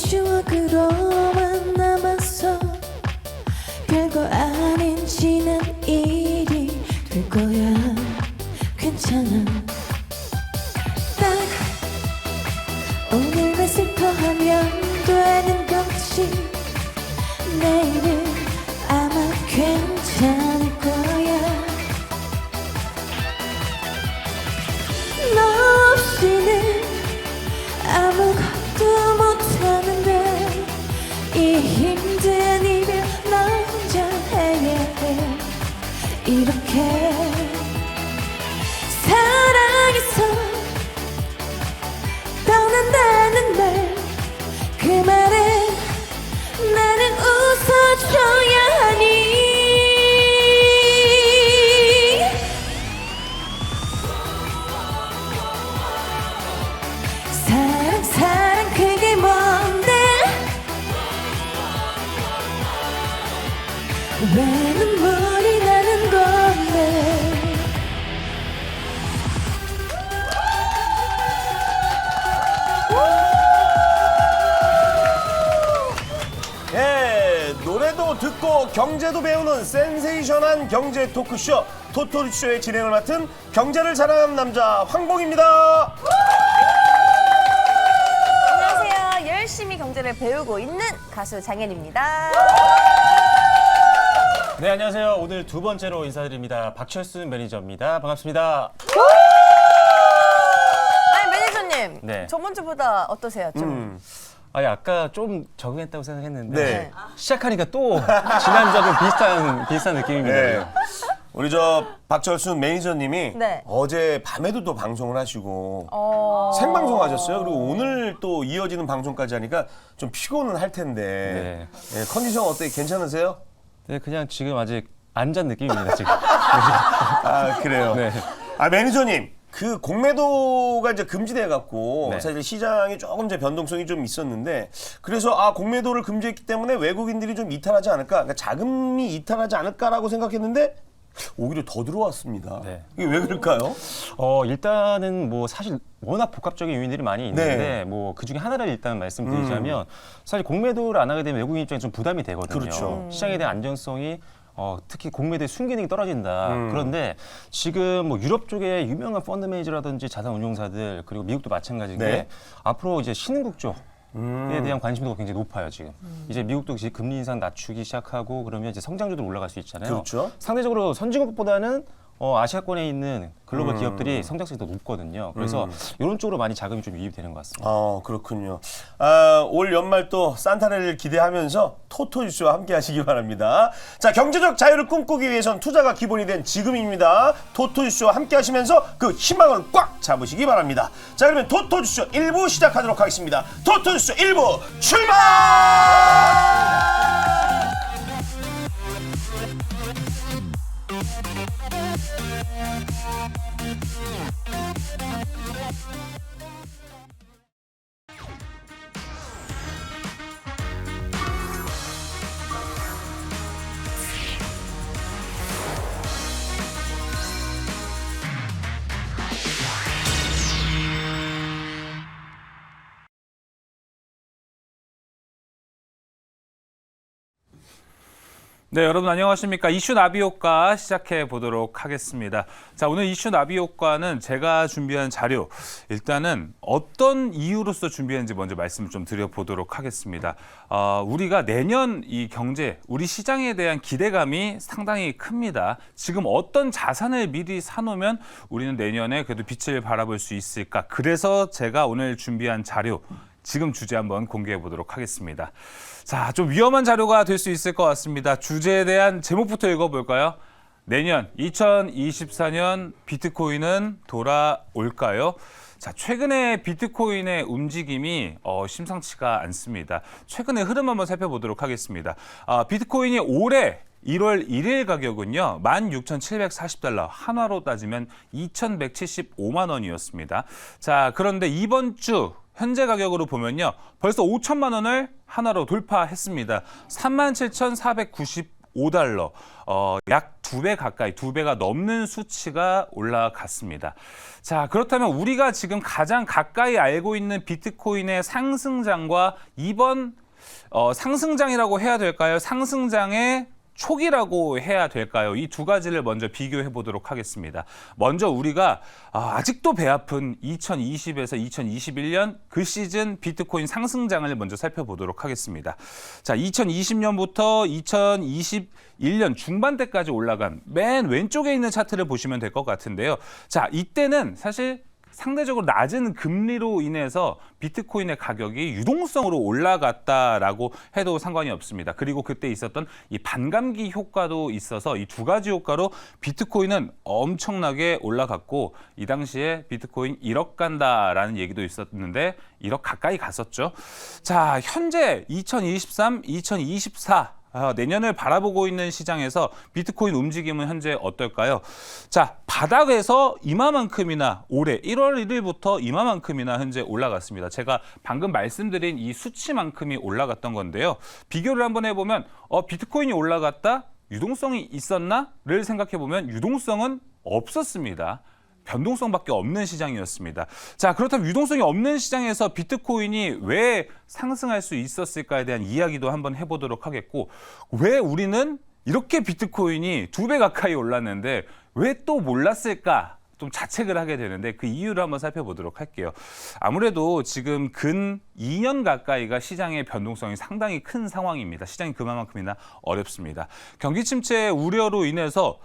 추억으로만 남았어. 별거 아닌 지난 일이 될 거야. 괜찮아. 딱 오늘만 슬퍼하면 되는 거지. 내일은 아마 괜찮을 거야. 너 없이는 아무것도 못하는데 이 힘든 이별 나 혼자 해야 해. 이렇게 사랑해서 떠난다는 말, 그 말에 나는 웃어줘야 하니. 사랑 그게 뭔데? 왜 눈물이 나는 건데? 예, 노래도 듣고 경제도 배우는 센세이션한 경제 토크쇼 토토리쇼의 진행을 맡은 경제를 자랑하는 남자 황봉입니다. 안녕하세요. 열심히 경제를 배우고 있는 가수 장현입니다. 네, 안녕하세요. 오늘 두 번째로 인사드립니다. 박철순 매니저입니다. 반갑습니다. 아니 매니저님, 네. 저번 주보다 어떠세요? 좀 아까 좀 적응했다고 생각했는데 네. 시작하니까 또 지난주하고 비슷한 느낌입니다. 네. 우리 저 박철순 매니저님이 네. 어제 밤에도 또 방송을 하시고 생방송 하셨어요. 그리고 오늘 또 이어지는 방송까지 하니까 좀 피곤은 할 텐데 예, 컨디션 어때요? 괜찮으세요? 네, 그냥 지금 아직 안 잔 느낌입니다, 지금. 아 그래요. 네. 아 매니저님 그 공매도가 이제 금지돼 갖고 네. 사실 시장이 조금 이제 변동성이 좀 있었는데 그래서 공매도를 금지했기 때문에 외국인들이 좀 이탈하지 않을까, 그러니까 자금이 이탈하지 않을까라고 생각했는데 오히려 더 들어왔습니다. 네. 이게 왜 그럴까요? 일단은 뭐 사실 워낙 복합적인 요인들이 많이 있는데 네. 뭐 그중에 하나를 일단 말씀드리자면 사실 공매도를 안 하게 되면 외국인 입장에 좀 부담이 되거든요. 그렇죠. 시장에 대한 안정성이 특히 공매도의 순기능이 떨어진다. 그런데 지금 뭐 유럽 쪽에 유명한 펀드 매니저라든지 자산 운용사들 그리고 미국도 마찬가지인데 네. 앞으로 이제 신흥국 쪽에 대한 관심도가 굉장히 높아요, 지금. 이제 미국도 이제 금리 인상 낮추기 시작하고 그러면 이제 성장률도 올라갈 수 있잖아요. 그렇죠. 상대적으로 선진국보다는 아시아권에 있는 글로벌 기업들이 성장성이 더 높거든요. 그래서 이런 쪽으로 많이 자금이 좀 유입이 되는 것 같습니다. 그렇군요. 올 연말 또 산타를 기대하면서 토토뉴스와 함께 하시기 바랍니다. 자, 경제적 자유를 꿈꾸기 위해선 투자가 기본이 된 지금입니다. 토토뉴스와 함께 하시면서 그 희망을 꽉 잡으시기 바랍니다. 자, 그러면 토토뉴스 1부 시작하도록 하겠습니다. 토토뉴스 1부 출발! 네, 여러분 안녕하십니까. 이슈 나비 효과 시작해 보도록 하겠습니다. 자, 오늘 이슈 나비 효과는 제가 준비한 자료, 일단은 어떤 이유로서 준비했는지 먼저 말씀을 좀 드려보도록 하겠습니다. 우리가 내년 이 경제, 우리 시장에 대한 기대감이 상당히 큽니다. 지금 어떤 자산을 미리 사놓으면 우리는 내년에 그래도 빛을 바라볼 수 있을까? 그래서 제가 오늘 준비한 자료, 지금 주제 한번 공개해 보도록 하겠습니다. 자, 좀 위험한 자료가 될 수 있을 것 같습니다. 주제에 대한 제목부터 읽어볼까요? 내년 2024년 비트코인은 돌아올까요? 자, 최근에 비트코인의 움직임이 심상치가 않습니다. 최근의 흐름 한번 살펴보도록 하겠습니다. 비트코인이 올해 1월 1일 가격은요, 16,740달러, 한화로 따지면 2,175만 원이었습니다. 자, 그런데 이번 주 현재 가격으로 보면요, 벌써 5천만 원을 한화로 돌파했습니다. 37,495 $5, 약 2배 가까이, 2배가 넘는 수치가 올라갔습니다. 자, 그렇다면 우리가 지금 가장 가까이 알고 있는 비트코인의 상승장과 이번 상승장이라고 해야 될까요? 상승장의 초기라고 해야 될까요? 이 두 가지를 먼저 비교해 보도록 하겠습니다. 먼저 우리가 아직도 배 아픈 2020에서 2021년 그 시즌 비트코인 상승장을 먼저 살펴보도록 하겠습니다. 자, 2020년부터 2021년 중반대까지 올라간 맨 왼쪽에 있는 차트를 보시면 될 것 같은데요. 자, 이때는 사실 상대적으로 낮은 금리로 인해서 비트코인의 가격이 유동성으로 올라갔다라고 해도 상관이 없습니다. 그리고 그때 있었던 이 반감기 효과도 있어서 이 두 가지 효과로 비트코인은 엄청나게 올라갔고 이 당시에 비트코인 1억 간다라는 얘기도 있었는데 1억 가까이 갔었죠. 자, 현재 2023, 2024 내년을 바라보고 있는 시장에서 비트코인 움직임은 현재 어떨까요? 자, 바닥에서 이마만큼이나 올해 1월 1일부터 이마만큼이나 현재 올라갔습니다. 제가 방금 말씀드린 이 수치만큼이 올라갔던 건데요. 비교를 한번 해보면 비트코인이 올라갔다? 유동성이 있었나?를 생각해보면 유동성은 없었습니다. 변동성밖에 없는 시장이었습니다. 자, 그렇다면 유동성이 없는 시장에서 비트코인이 왜 상승할 수 있었을까에 대한 이야기도 한번 해보도록 하겠고, 왜 우리는 이렇게 비트코인이 2배 가까이 올랐는데 왜 또 몰랐을까? 좀 자책을 하게 되는데 그 이유를 한번 살펴보도록 할게요. 아무래도 지금 근 2년 가까이가 시장의 변동성이 상당히 큰 상황입니다. 시장이 그만큼이나 어렵습니다. 경기 침체 우려로 인해서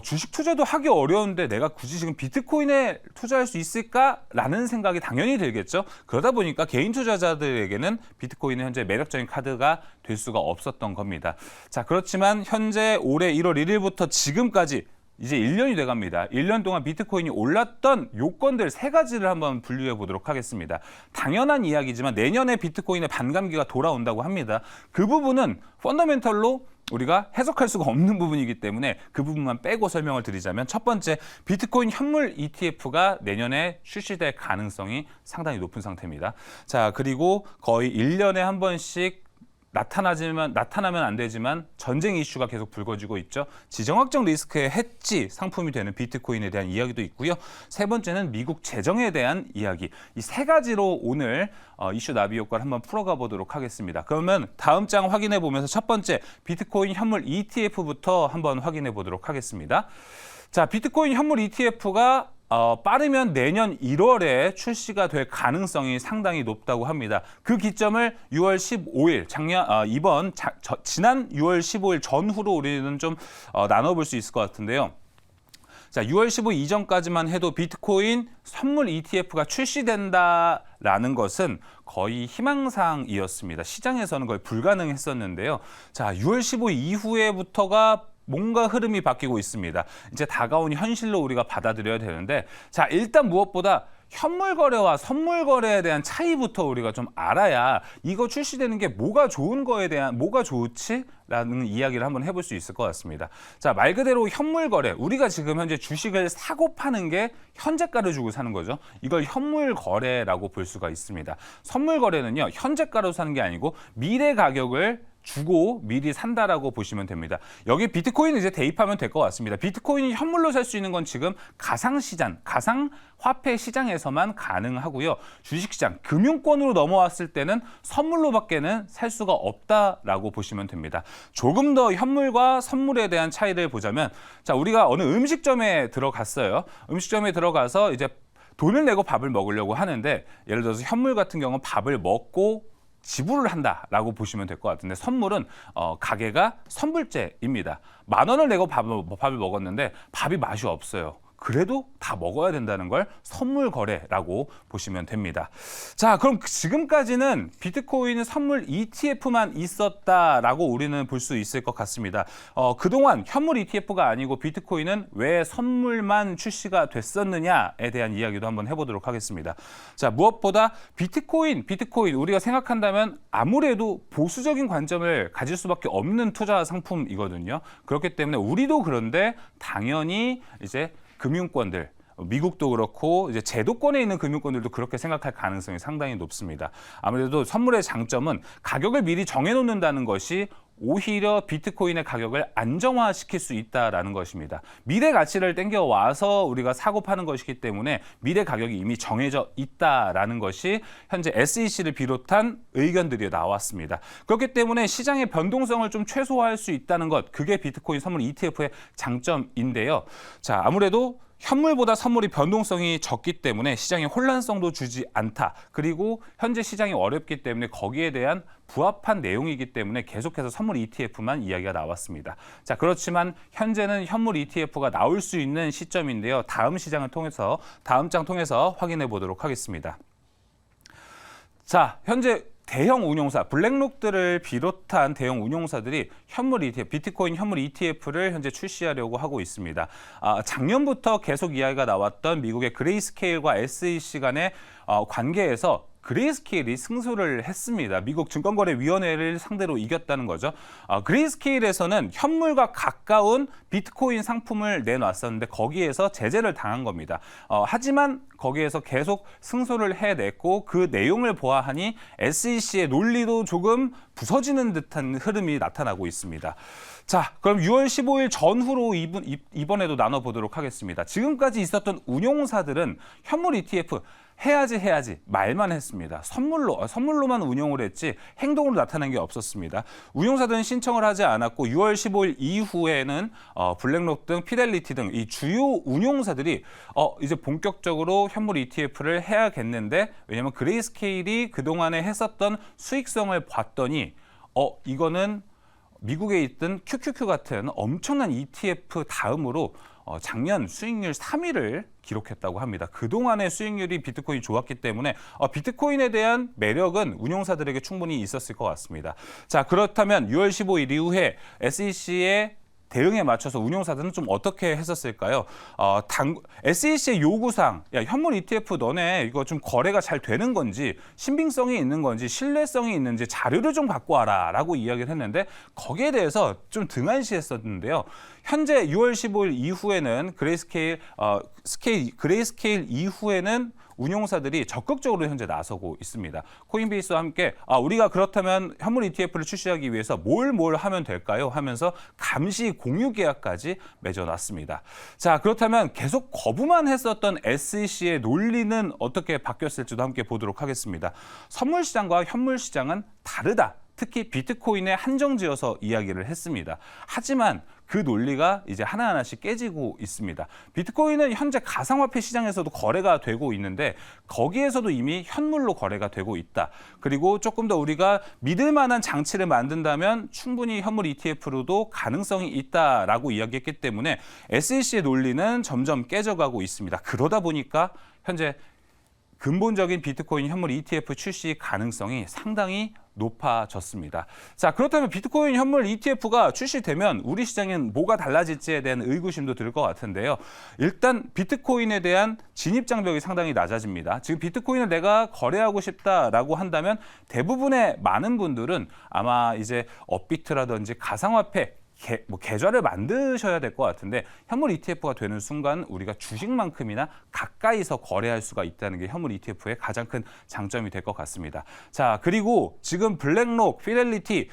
주식 투자도 하기 어려운데 내가 굳이 지금 비트코인에 투자할 수 있을까라는 생각이 당연히 들겠죠. 그러다 보니까 개인 투자자들에게는 비트코인은 현재 매력적인 카드가 될 수가 없었던 겁니다. 자, 그렇지만 현재 올해 1월 1일부터 지금까지 이제 1년이 돼갑니다. 1년 동안 비트코인이 올랐던 요건들 3가지를 한번 분류해 보도록 하겠습니다. 당연한 이야기지만 내년에 비트코인의 반감기가 돌아온다고 합니다. 그 부분은 펀더멘털로 우리가 해석할 수가 없는 부분이기 때문에 그 부분만 빼고 설명을 드리자면, 첫 번째, 비트코인 현물 ETF가 내년에 출시될 가능성이 상당히 높은 상태입니다. 자, 그리고 거의 1년에 한 번씩 나타나면 안 되지만 전쟁 이슈가 계속 불거지고 있죠. 지정학적 리스크의 해지 상품이 되는 비트코인에 대한 이야기도 있고요. 세 번째는 미국 재정에 대한 이야기. 이 3가지로 오늘 이슈 나비 효과를 한번 풀어가 보도록 하겠습니다. 그러면 다음 장 확인해 보면서 첫 번째 비트코인 현물 ETF부터 한번 확인해 보도록 하겠습니다. 자, 비트코인 현물 ETF가 빠르면 내년 1월에 출시가 될 가능성이 상당히 높다고 합니다. 그 기점을 6월 15일, 지난 6월 15일 전후로 우리는 좀 나눠볼 수 있을 것 같은데요. 자, 6월 15일 이전까지만 해도 비트코인 선물 ETF가 출시된다라는 것은 거의 희망사항이었습니다. 시장에서는 거의 불가능했었는데요. 자, 6월 15일 이후에부터가 뭔가 흐름이 바뀌고 있습니다. 이제 다가온 현실로 우리가 받아들여야 되는데, 자, 일단 무엇보다 현물 거래와 선물 거래에 대한 차이부터 우리가 좀 알아야 이거 출시되는 게 뭐가 좋은 거에 대한 뭐가 좋지라는 이야기를 한번 해볼 수 있을 것 같습니다. 자, 말 그대로 현물 거래, 우리가 지금 현재 주식을 사고 파는 게 현재가를 주고 사는 거죠. 이걸 현물 거래라고 볼 수가 있습니다. 선물 거래는요, 현재가로 사는 게 아니고 미래 가격을 주고 미리 산다라고 보시면 됩니다. 여기 비트코인을 이제 대입하면 될 것 같습니다. 비트코인이 현물로 살 수 있는 건 지금 가상시장, 가상화폐 시장에서만 가능하고요. 주식시장, 금융권으로 넘어왔을 때는 선물로밖에는 살 수가 없다라고 보시면 됩니다. 조금 더 현물과 선물에 대한 차이를 보자면, 자, 우리가 어느 음식점에 들어갔어요. 음식점에 들어가서 이제 돈을 내고 밥을 먹으려고 하는데, 예를 들어서 현물 같은 경우는 밥을 먹고 지불을 한다라고 보시면 될 것 같은데, 선물은 가게가 선불제입니다. 10,000원을 내고 밥을 먹었는데 밥이 맛이 없어요. 그래도 다 먹어야 된다는 걸 선물 거래라고 보시면 됩니다. 자, 그럼 지금까지는 비트코인은 선물 ETF만 있었다라고 우리는 볼 수 있을 것 같습니다. 그동안 현물 ETF가 아니고 비트코인은 왜 선물만 출시가 됐었느냐에 대한 이야기도 한번 해보도록 하겠습니다. 자, 무엇보다 비트코인 우리가 생각한다면 아무래도 보수적인 관점을 가질 수밖에 없는 투자 상품이거든요. 그렇기 때문에 우리도 그런데 당연히 이제 금융권들, 미국도 그렇고 이제 제도권에 있는 금융권들도 그렇게 생각할 가능성이 상당히 높습니다. 아무래도 선물의 장점은 가격을 미리 정해놓는다는 것이 오히려 비트코인의 가격을 안정화시킬 수 있다라는 것입니다. 미래 가치를 땡겨와서 우리가 사고 파는 것이기 때문에 미래 가격이 이미 정해져 있다라는 것이 현재 SEC를 비롯한 의견들이 나왔습니다. 그렇기 때문에 시장의 변동성을 좀 최소화할 수 있다는 것, 그게 비트코인 선물 ETF의 장점인데요. 자, 아무래도 현물보다 선물이 변동성이 적기 때문에 시장에 혼란성도 주지 않다. 그리고 현재 시장이 어렵기 때문에 거기에 대한 부합한 내용이기 때문에 계속해서 선물 ETF만 이야기가 나왔습니다. 자, 그렇지만 현재는 현물 ETF가 나올 수 있는 시점인데요. 다음 장 통해서 확인해 보도록 하겠습니다. 자, 현재 대형 운용사, 블랙록들을 비롯한 대형 운용사들이 현물 ETF, 비트코인 현물 ETF를 현재 출시하려고 하고 있습니다. 작년부터 계속 이야기가 나왔던 미국의 그레이스케일과 SEC 간의 관계에서 그레이스케일이 승소를 했습니다. 미국 증권거래위원회를 상대로 이겼다는 거죠. 그레이스케일에서는 현물과 가까운 비트코인 상품을 내놨었는데 거기에서 제재를 당한 겁니다. 하지만 거기에서 계속 승소를 해냈고 그 내용을 보아하니 SEC의 논리도 조금 부서지는 듯한 흐름이 나타나고 있습니다. 자, 그럼 6월 15일 전후로 이번에도 나눠보도록 하겠습니다. 지금까지 있었던 운용사들은 현물 ETF 해야지 말만 했습니다. 선물로만 운용을 했지 행동으로 나타난 게 없었습니다. 운용사들은 신청을 하지 않았고 6월 15일 이후에는 블랙록 등 피델리티 등 이 주요 운용사들이 이제 본격적으로 현물 ETF를 해야겠는데, 왜냐하면 그레이스케일이 그동안에 했었던 수익성을 봤더니 이거는 미국에 있던 QQQ 같은 엄청난 ETF 다음으로 작년 수익률 3위를 기록했다고 합니다. 그동안의 수익률이 비트코인이 좋았기 때문에 비트코인에 대한 매력은 운용사들에게 충분히 있었을 것 같습니다. 자, 그렇다면 6월 15일 이후에 SEC의 대응에 맞춰서 운용사들은 좀 어떻게 했었을까요? SEC의 요구사항, 현물 ETF 너네 이거 좀 거래가 잘 되는 건지, 신빙성이 있는 건지, 신뢰성이 있는지 자료를 좀 갖고 와라 라고 이야기를 했는데 거기에 대해서 좀 등한시했었는데요. 현재 6월 15일 이후에는 그레이스케일 이후에는 운용사들이 적극적으로 현재 나서고 있습니다. 코인베이스와 함께 우리가 그렇다면 현물 ETF를 출시하기 위해서 뭘 하면 될까요? 하면서 감시 공유 계약까지 맺어놨습니다. 자, 그렇다면 계속 거부만 했었던 SEC의 논리는 어떻게 바뀌었을지도 함께 보도록 하겠습니다. 선물 시장과 현물 시장은 다르다. 특히 비트코인에 한정지어서 이야기를 했습니다. 하지만 그 논리가 이제 하나하나씩 깨지고 있습니다. 비트코인은 현재 가상화폐 시장에서도 거래가 되고 있는데 거기에서도 이미 현물로 거래가 되고 있다. 그리고 조금 더 우리가 믿을 만한 장치를 만든다면 충분히 현물 ETF로도 가능성이 있다라고 이야기했기 때문에 SEC의 논리는 점점 깨져가고 있습니다. 그러다 보니까 현재 근본적인 비트코인 현물 ETF 출시 가능성이 상당히 높아졌습니다. 자, 그렇다면 비트코인 현물 ETF가 출시되면 우리 시장엔 뭐가 달라질지에 대한 의구심도 들 것 같은데요. 일단 비트코인에 대한 진입 장벽이 상당히 낮아집니다. 지금 비트코인을 내가 거래하고 싶다라고 한다면 대부분의 많은 분들은 아마 이제 업비트라든지 가상화폐 계좌를 만드셔야 될 것 같은데 현물 ETF가 되는 순간 우리가 주식만큼이나 가까이서 거래할 수가 있다는 게 현물 ETF의 가장 큰 장점이 될 것 같습니다. 자, 그리고 지금 블랙록, 피델리티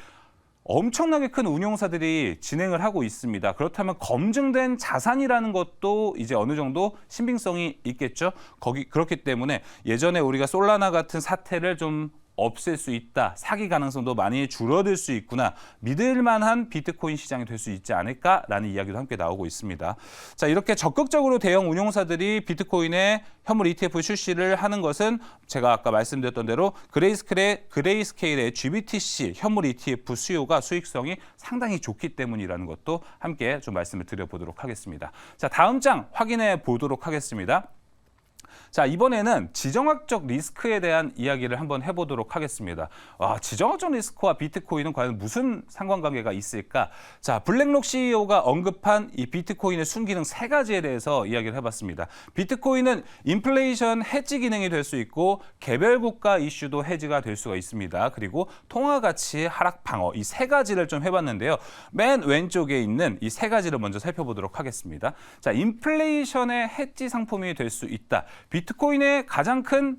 엄청나게 큰 운용사들이 진행을 하고 있습니다. 그렇다면 검증된 자산이라는 것도 이제 어느 정도 신빙성이 있겠죠. 그렇기 때문에 예전에 우리가 솔라나 같은 사태를 좀 없앨 수 있다. 사기 가능성도 많이 줄어들 수 있구나. 믿을 만한 비트코인 시장이 될 수 있지 않을까라는 이야기도 함께 나오고 있습니다. 자, 이렇게 적극적으로 대형 운용사들이 비트코인의 현물 ETF 출시를 하는 것은 제가 아까 말씀드렸던 대로 그레이스케일의 GBTC 현물 ETF 수요가 수익성이 상당히 좋기 때문이라는 것도 함께 좀 말씀을 드려보도록 하겠습니다. 자, 다음 장 확인해 보도록 하겠습니다. 자, 이번에는 지정학적 리스크에 대한 이야기를 한번 해보도록 하겠습니다. 지정학적 리스크와 비트코인은 과연 무슨 상관관계가 있을까? 자, 블랙록 CEO가 언급한 이 비트코인의 순기능 3가지에 대해서 이야기를 해봤습니다. 비트코인은 인플레이션 해지 기능이 될 수 있고 개별 국가 이슈도 해지가 될 수가 있습니다. 그리고 통화 가치 하락 방어, 이 3가지를 좀 해봤는데요. 맨 왼쪽에 있는 이 3가지를 먼저 살펴보도록 하겠습니다. 자, 인플레이션의 해지 상품이 될 수 있다. 비트코인의 가장 큰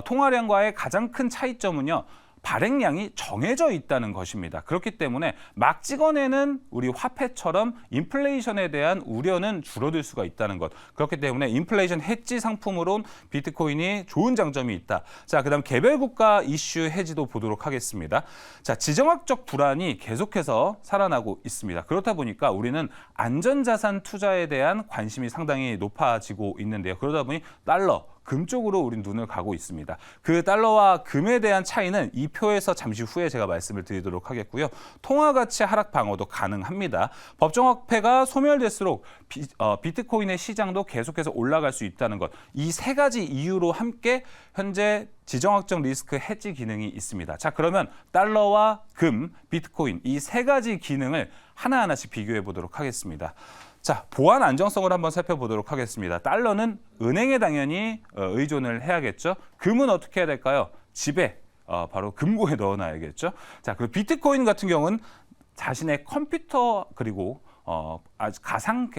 통화량과의 가장 큰 차이점은요. 발행량이 정해져 있다는 것입니다. 그렇기 때문에 막 찍어내는 우리 화폐처럼 인플레이션에 대한 우려는 줄어들 수가 있다는 것. 그렇기 때문에 인플레이션 해지 상품으론 비트코인이 좋은 장점이 있다. 자, 그다음 개별 국가 이슈 해지도 보도록 하겠습니다. 자, 지정학적 불안이 계속해서 살아나고 있습니다. 그렇다 보니까 우리는 안전자산 투자에 대한 관심이 상당히 높아지고 있는데요. 그러다 보니 달러, 금 쪽으로 우린 눈을 가고 있습니다. 그 달러와 금에 대한 차이는 이 표에서 잠시 후에 제가 말씀을 드리도록 하겠고요. 통화 가치 하락 방어도 가능합니다. 법정화폐가 소멸될수록 비트코인의 시장도 계속해서 올라갈 수 있다는 것. 이 3가지 이유로 함께 현재 지정학적 리스크 해지 기능이 있습니다. 자, 그러면 달러와 금, 비트코인 이 3가지 기능을 하나하나씩 비교해 보도록 하겠습니다. 자, 보안 안정성을 한번 살펴보도록 하겠습니다. 달러는 은행에 당연히 의존을 해야겠죠. 금은 어떻게 해야 될까요? 집에 바로 금고에 넣어놔야겠죠. 자, 그리고 비트코인 같은 경우는 자신의 컴퓨터 그리고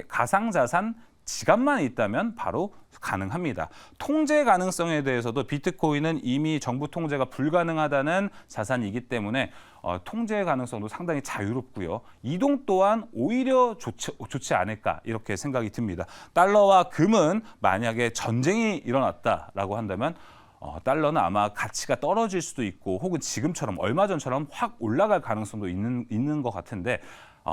가상자산 지갑만 있다면 바로 가능합니다. 통제 가능성에 대해서도 비트코인은 이미 정부 통제가 불가능하다는 자산이기 때문에 통제 가능성도 상당히 자유롭고요. 이동 또한 오히려 좋지 않을까 이렇게 생각이 듭니다. 달러와 금은 만약에 전쟁이 일어났다라고 한다면 달러는 아마 가치가 떨어질 수도 있고 혹은 지금처럼 얼마 전처럼 확 올라갈 가능성도 있는 것 같은데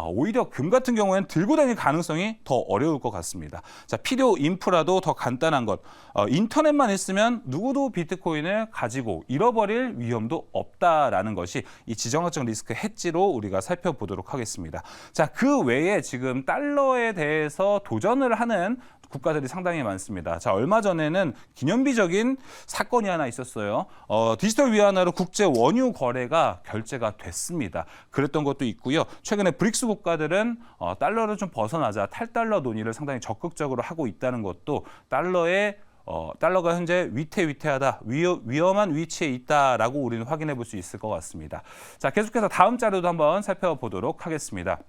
오히려 금 같은 경우에는 들고 다닐 가능성이 더 어려울 것 같습니다. 자, 필요 인프라도 더 간단한 것. 인터넷만 있으면 누구도 비트코인을 가지고 잃어버릴 위험도 없다라는 것이 이 지정학적 리스크 해지로 우리가 살펴보도록 하겠습니다. 자, 그 외에 지금 달러에 대해서 도전을 하는 국가들이 상당히 많습니다. 자, 얼마 전에는 기념비적인 사건이 하나 있었어요. 디지털 위안화로 국제 원유 거래가 결제가 됐습니다. 그랬던 것도 있고요. 최근에 브릭스 국가들은 달러를 좀 벗어나자 탈달러 논의를 상당히 적극적으로 하고 있다는 것도 달러가 현재 위태위태하다, 위험한 위치에 있다라고 우리는 확인해 볼 수 있을 것 같습니다. 자, 계속해서 다음 자료도 한번 살펴보도록 하겠습니다.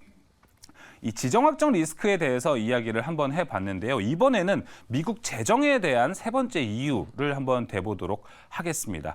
이 지정학적 리스크에 대해서 이야기를 한번 해봤는데요. 이번에는 미국 재정에 대한 3번째 이유를 한번 대보도록 하겠습니다.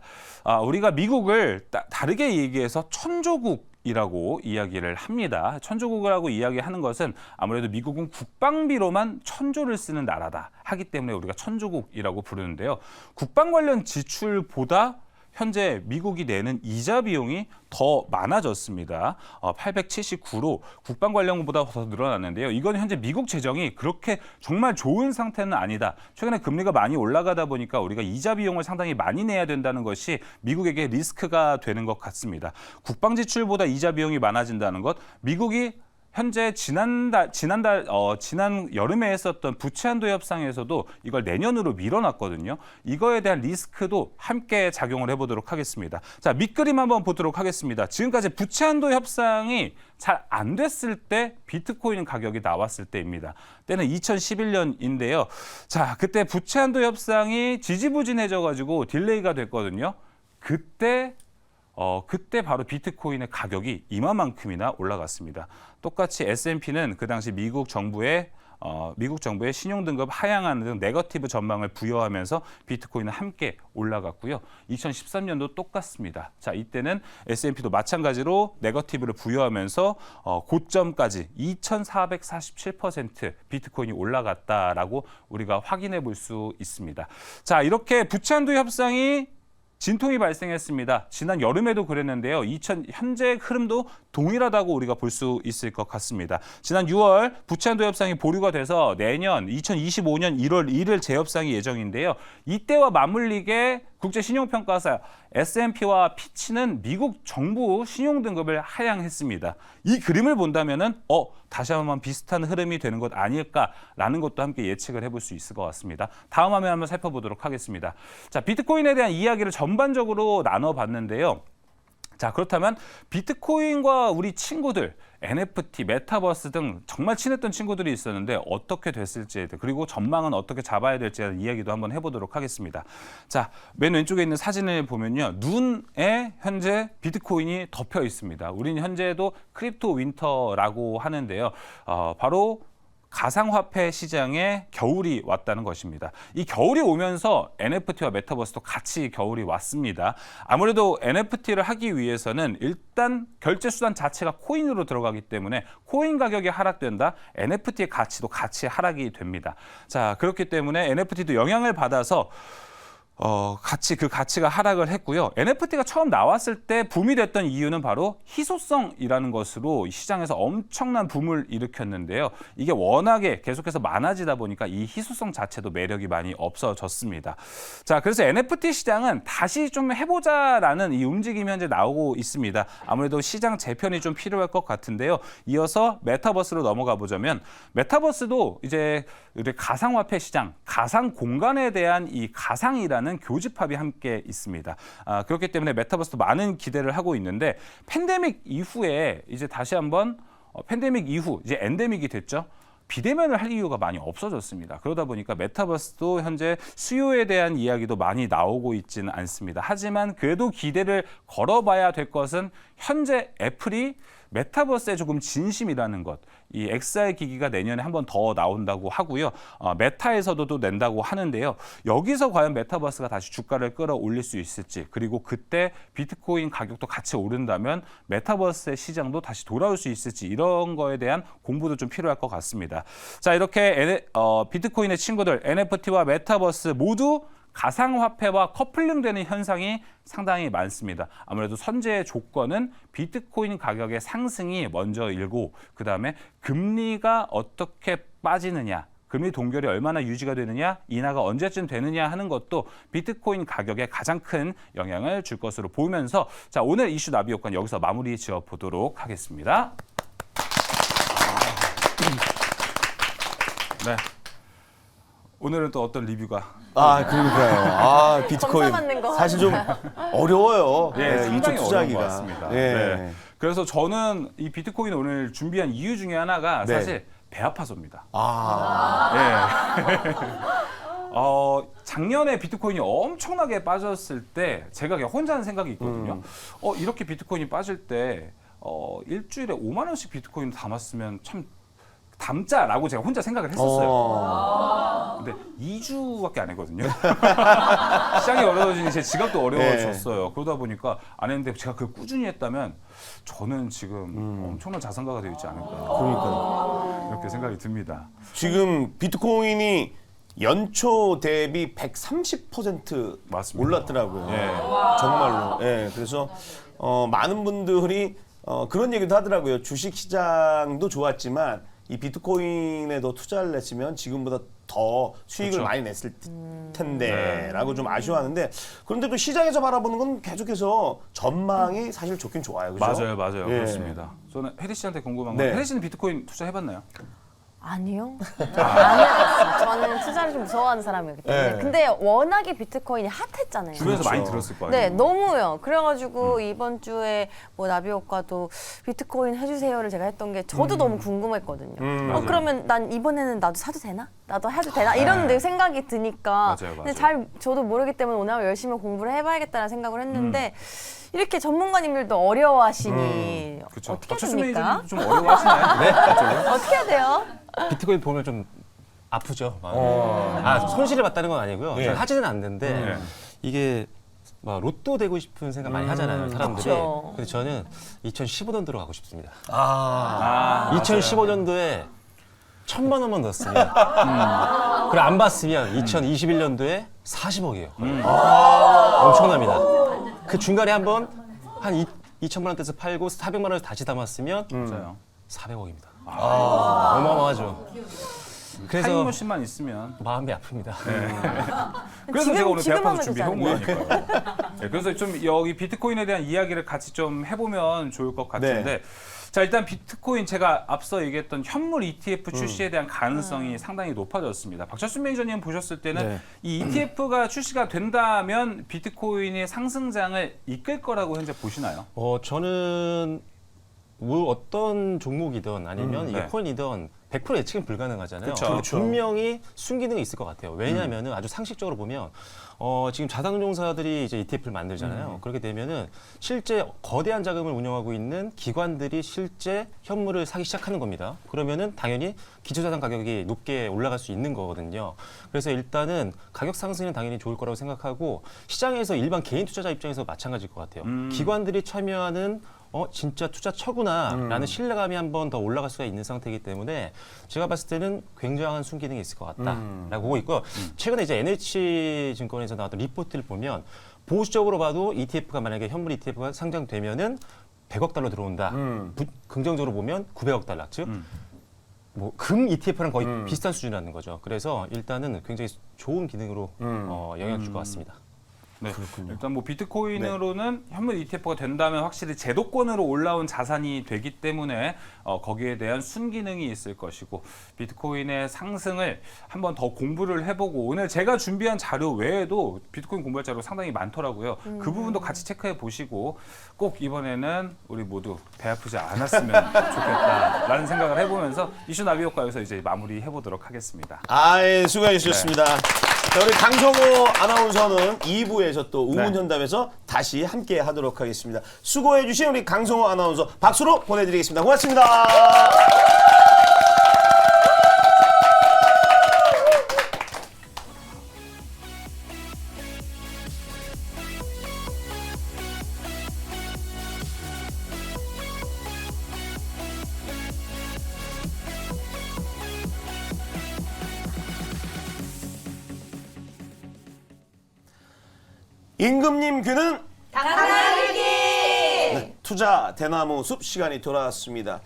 우리가 미국을 다르게 얘기해서 천조국이라고 이야기를 합니다. 천조국이라고 이야기하는 것은 아무래도 미국은 국방비로만 1,000조를 쓰는 나라다 하기 때문에 우리가 천조국이라고 부르는데요. 국방 관련 지출보다 현재 미국이 내는 이자 비용이 더 많아졌습니다. 879로 국방 관련보다 더 늘어났는데요. 이건 현재 미국 재정이 그렇게 정말 좋은 상태는 아니다. 최근에 금리가 많이 올라가다 보니까 우리가 이자 비용을 상당히 많이 내야 된다는 것이 미국에게 리스크가 되는 것 같습니다. 국방 지출보다 이자 비용이 많아진다는 것, 미국이 현재 지난 여름에 했었던 부채한도 협상에서도 이걸 내년으로 밀어놨거든요. 이거에 대한 리스크도 함께 작용을 해보도록 하겠습니다. 자, 밑그림 한번 보도록 하겠습니다. 지금까지 부채한도 협상이 잘 안 됐을 때 비트코인 가격이 나왔을 때입니다. 때는 2011년인데요. 자, 그때 부채한도 협상이 지지부진해져가지고 딜레이가 됐거든요. 그때 바로 비트코인의 가격이 이만큼이나 올라갔습니다. 똑같이 S&P는 그 당시 미국 정부의 신용등급 하향하는 등 네거티브 전망을 부여하면서 비트코인은 함께 올라갔고요. 2013년도 똑같습니다. 자, 이때는 S&P도 마찬가지로 네거티브를 부여하면서 고점까지 2,447% 비트코인이 올라갔다라고 우리가 확인해 볼 수 있습니다. 자, 이렇게 부채한도 협상이 진통이 발생했습니다. 지난 여름에도 그랬는데요. 현재 흐름도 동일하다고 우리가 볼 수 있을 것 같습니다. 지난 6월 부채한도 협상이 보류가 돼서 내년 2025년 1월 1일 재협상이 예정인데요. 이때와 맞물리게 국제신용평가사 S&P와 피치는 미국 정부 신용 등급을 하향했습니다. 이 그림을 본다면은 다시 한번 비슷한 흐름이 되는 것 아닐까라는 것도 함께 예측을 해볼 수 있을 것 같습니다. 다음 화면 한번 살펴보도록 하겠습니다. 자, 비트코인에 대한 이야기를 전반적으로 나눠봤는데요. 자, 그렇다면 비트코인과 우리 친구들, NFT, 메타버스 등 정말 친했던 친구들이 있었는데 어떻게 됐을지에 대해 그리고 전망은 어떻게 잡아야 될지에 대한 이야기도 한번 해보도록 하겠습니다. 자, 맨 왼쪽에 있는 사진을 보면요. 눈에 현재 비트코인이 덮여 있습니다. 우리는 현재도 크립토 윈터라고 하는데요. 바로 가상화폐 시장에 겨울이 왔다는 것입니다. 이 겨울이 오면서 NFT와 메타버스도 같이 겨울이 왔습니다. 아무래도 NFT를 하기 위해서는 일단 결제 수단 자체가 코인으로 들어가기 때문에 코인 가격이 하락된다, NFT의 가치도 같이 하락이 됩니다. 자, 그렇기 때문에 NFT도 영향을 받아서 그 가치가 하락을 했고요. NFT가 처음 나왔을 때 붐이 됐던 이유는 바로 희소성이라는 것으로 시장에서 엄청난 붐을 일으켰는데요. 이게 워낙에 계속해서 많아지다 보니까 이 희소성 자체도 매력이 많이 없어졌습니다. 자, 그래서 NFT 시장은 다시 좀 해보자라는 이 움직임이 현재 나오고 있습니다. 아무래도 시장 재편이 좀 필요할 것 같은데요. 이어서 메타버스로 넘어가 보자면 메타버스도 이제 우리 가상화폐 시장, 가상 공간에 대한 이 가상이라는 교집합이 함께 있습니다. 그렇기 때문에 메타버스도 많은 기대를 하고 있는데 팬데믹 이후에 이제 다시 한번 팬데믹 이후 이제 엔데믹이 됐죠. 비대면을 할 이유가 많이 없어졌습니다. 그러다 보니까 메타버스도 현재 수요에 대한 이야기도 많이 나오고 있지는 않습니다. 하지만 그래도 기대를 걸어봐야 될 것은 현재 애플이 메타버스에 조금 진심이라는 것. 이 XR 기기가 내년에 한 번 더 나온다고 하고요. 메타에서도 또 낸다고 하는데요. 여기서 과연 메타버스가 다시 주가를 끌어올릴 수 있을지, 그리고 그때 비트코인 가격도 같이 오른다면 메타버스의 시장도 다시 돌아올 수 있을지, 이런 거에 대한 공부도 좀 필요할 것 같습니다. 자, 이렇게 비트코인의 친구들 NFT와 메타버스 모두 가상화폐와 커플링되는 현상이 상당히 많습니다. 아무래도 선제의 조건은 비트코인 가격의 상승이 먼저 일고, 그 다음에 금리가 어떻게 빠지느냐, 금리 동결이 얼마나 유지가 되느냐, 인하가 언제쯤 되느냐 하는 것도 비트코인 가격에 가장 큰 영향을 줄 것으로 보면서, 자, 오늘 이슈 나비 효과는 여기서 마무리 지어 보도록 하겠습니다. 네. 오늘은 또 어떤 리뷰가? 그러니까요. 비트코인 받는 거. 사실 좀 어려워요. 상당히 이쪽 어려운 것 투자하기가. 같습니다. 예. 네. 그래서 저는 이 비트코인 오늘 준비한 이유 중에 하나가 네. 사실 배 아파서입니다. 네. 작년에 비트코인이 엄청나게 빠졌을 때 제가 그냥 혼자 하는 생각이 있거든요. 이렇게 비트코인이 빠질 때 일주일에 5만 원씩 비트코인 담았으면 참 담자라고 제가 혼자 생각을 했었어요. 근데 2주밖에 안 했거든요. 시장이 어려워지니 제 지갑도 어려워졌어요. 그러다 보니까 안 했는데 제가 그걸 꾸준히 했다면 저는 지금 엄청난 자산가가 되어 있지 않을까. 그러니까요. 이렇게 생각이 듭니다. 지금 비트코인이 연초 대비 130% 맞습니다. 올랐더라고요. 예. 정말로. 예. 그래서 많은 분들이 그런 얘기도 하더라고요. 주식 시장도 좋았지만 이 비트코인에 더 투자를 했으면 지금보다 더 수익을 그렇죠. 많이 냈을 텐데라고 좀 아쉬워하는데, 그런데 또 시장에서 바라보는 건 계속해서 전망이 사실 좋긴 좋아요. 그죠? 맞아요. 예. 그렇습니다. 저는 혜리 씨한테 궁금한 건, 네. 혜리 씨는 비트코인 투자해봤나요? 아니요. 안 해봤어요. 저는 투자를 좀 무서워하는 사람이기 때문에. 네. 근데 워낙에 비트코인이 핫했잖아요. 주변에서 그렇죠. 많이 들었을 거 아니에요? 네, 너무요. 그래가지고 이번 주에 뭐 나비효과도 비트코인 해주세요를 제가 했던 게 저도 너무 궁금했거든요. 그러면 난 이번에는 나도 사도 되나? 나도 해도 되나? 이런 데 생각이 드니까. 맞아요. 근데 저도 모르기 때문에 오늘 열심히 공부를 해봐야겠다는 생각을 했는데 이렇게 전문가님들도 어려워하시니 그렇죠. 어떻게 해야 최수민 됩니까? 좀 어려워하시나요? 네. 어떻게 해야 돼요? 비트코인 보면 좀 아프죠. 마음이. 손실을 봤다는 건 아니고요. 예. 하지는 않는데 이게 막 로또 되고 싶은 생각 많이 하잖아요, 사람들이. 그렇죠. 근데 저는 2015년도로 가고 싶습니다. 2015년도에 2015년도에 1,000만 원만 넣었으면 그걸 안 받으면 2021년도에 40억이에요. 엄청납니다. 그 중간에 한번 한 2천만 원대에서 팔고 400만 원을 다시 담았으면 맞아요. 400억입니다. 어마어마하죠. 알겠습니다. 그래서- 타임머신만 있으면. 마음이 아픕니다. 그래서 제가 오늘 지금 대학파서 하면 준비해온 거니까요. 네, 그래서 좀 여기 비트코인에 대한 이야기를 같이 좀 해보면 좋을 것 같은데. 네. 자, 일단 비트코인 제가 앞서 얘기했던 현물 ETF 출시에 대한 가능성이 상당히 높아졌습니다. 박철순 매니저님 보셨을 때는 네. 이 ETF가 출시가 된다면 비트코인의 상승장을 이끌 거라고 현재 보시나요? 저는 뭐 어떤 종목이든 아니면 이게 네. 코인이든 100% 예측은 불가능하잖아요. 그쵸. 근데 그쵸. 분명히 순기능이 있을 것 같아요. 왜냐하면은 아주 상식적으로 보면 지금 자산운용사들이 이제 ETF를 만들잖아요. 그렇게 되면은 실제 거대한 자금을 운영하고 있는 기관들이 실제 현물을 사기 시작하는 겁니다. 그러면은 당연히 기초자산 가격이 높게 올라갈 수 있는 거거든요. 그래서 일단은 가격 상승은 당연히 좋을 거라고 생각하고 시장에서 일반 개인 투자자 입장에서 마찬가지일 것 같아요. 기관들이 참여하는 진짜 투자처구나라는 신뢰감이 한 번 더 올라갈 수가 있는 상태이기 때문에 제가 봤을 때는 굉장한 순기능이 있을 것 같다라고 보고 있고요. 최근에 이제 NH증권에서 나왔던 리포트를 보면 보수적으로 봐도 ETF가 만약에 현물 ETF가 상장되면은 100억 달러 들어온다. 긍정적으로 보면 900억 달러, 즉 뭐 금 ETF랑 거의 비슷한 수준이라는 거죠. 그래서 일단은 굉장히 좋은 기능으로 영향을 줄 것 같습니다. 네. 일단 뭐 비트코인으로는 현물 ETF가 된다면 확실히 제도권으로 올라온 자산이 되기 때문에 거기에 대한 순기능이 있을 것이고 비트코인의 상승을 한번 더 공부를 해보고 오늘 제가 준비한 자료 외에도 비트코인 공부할 자료 상당히 많더라고요. 그 부분도 같이 체크해 보시고 꼭 이번에는 우리 모두 배 아프지 않았으면 좋겠다라는 생각을 해보면서 이슈 나비효과 여기서 이제 마무리 해보도록 하겠습니다. 아예 수고해 주셨습니다. 자, 우리 강성호 아나운서는 2부에서 또 우문현답에서 다시 함께 하도록 하겠습니다. 수고해 주신 우리 강성호 아나운서 박수로 보내드리겠습니다. 고맙습니다. 임금님 귀는 네, 투자 대나무 숲 시간이 돌아왔습니다.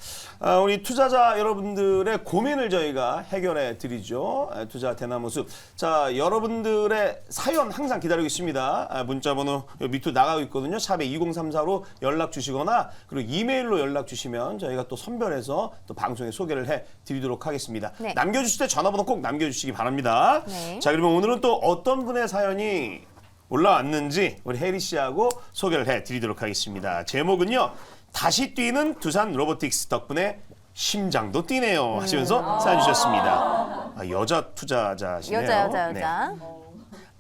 우리 투자자 여러분들의 고민을 저희가 해결해 드리죠. 투자 대나무 숲. 자, 여러분들의 사연 항상 기다리고 있습니다. 문자번호 밑으로 나가고 있거든요. 샵에 2034로 연락 주시거나 그리고 이메일로 연락 주시면 저희가 또 선별해서 또 방송에 소개를 해 드리도록 하겠습니다. 네. 남겨주실 때 전화번호 꼭 남겨주시기 바랍니다. 네. 자, 그러면 오늘은 또 어떤 분의 사연이 올라왔는지 우리 혜리 씨하고 소개를 해드리도록 하겠습니다. 제목은요. 다시 뛰는 두산 로보틱스 덕분에 심장도 뛰네요 하시면서 써주셨습니다. 여자 투자자시네요. 여자. 네.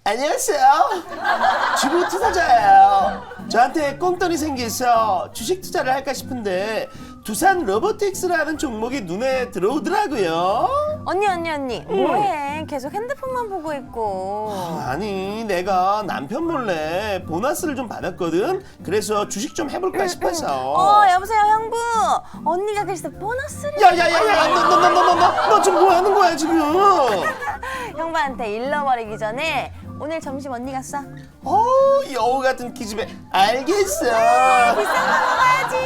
안녕하세요. 주부 투자자예요. 저한테 꽁돈이 생겨서 주식 투자를 할까 싶은데 두산 로보틱스라는 종목이 눈에 들어오더라고요. 언니 뭐해? 계속 핸드폰만 보고 있고. 아니 내가 남편 몰래 보너스를 좀 받았거든. 그래서 주식 좀 해볼까 싶어서. 여보세요 형부. 언니가 그래서 보너스를. 야야야야 너 지금 뭐 하는 거야 지금? 형부한테 잃어버리기 전에 오늘 점심 언니가 쏴. 여우 같은 기집애. 알겠어. 비싼 거 먹어야지.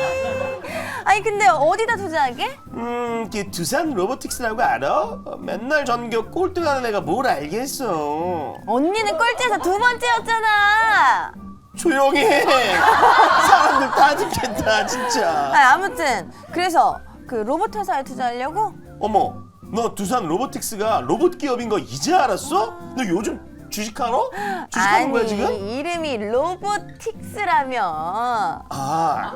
아니 근데 어디다 투자하게? 그 두산 로보틱스라고 알아? 맨날 전교 꼴등하는 애가 뭘 알겠어. 언니는 꼴찌에서 두 번째였잖아. 조용히 해. 사람들 다 듣겠다 진짜. 아무튼 그래서 그 로봇 회사에 투자하려고? 어머, 너 두산 로보틱스가 로봇 기업인 거 이제 알았어? 너 요즘 주식하러? 주식하는 거야 지금? 이름이 로보틱스라며.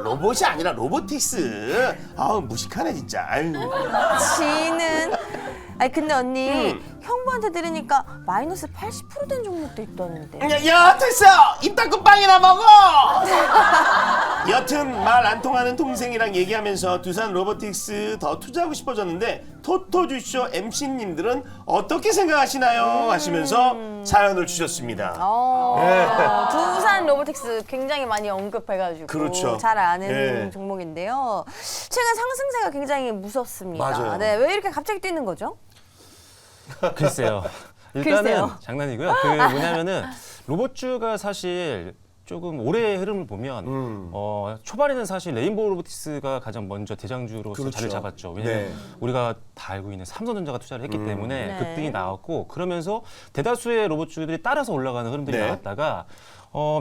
로봇이 아니라 로보틱스. 무식하네 진짜. 아유. 지는. 아니 근데 언니 형부한테 들으니까 마이너스 80% 된 종목도 있다는데. 야 됐어. 입 닫고 빵이나 먹어. 여튼 말 안 통하는 동생이랑 얘기하면서 두산 로보틱스 더 투자하고 싶어졌는데 토토주쇼 MC님들은 어떻게 생각하시나요? 하시면서 사연을 주셨습니다. 두산 로보틱스 굉장히 많이 언급해가지고 그렇죠. 잘 아는 예. 종목인데요. 최근 상승세가 굉장히 무섭습니다. 맞아요. 네, 왜 이렇게 갑자기 뛰는 거죠? 글쎄요. 일단은 글쎄요. 장난이고요. 뭐냐면은 로봇주가 사실 조금 올해의 흐름을 보면 초반에는 사실 레인보우 로보틱스가 가장 먼저 대장주로서 그렇죠. 자리를 잡았죠. 왜냐하면 네. 우리가 다 알고 있는 삼성전자가 투자를 했기 때문에 네. 급등이 나왔고 그러면서 대다수의 로봇주들이 따라서 올라가는 흐름들이 네. 나왔다가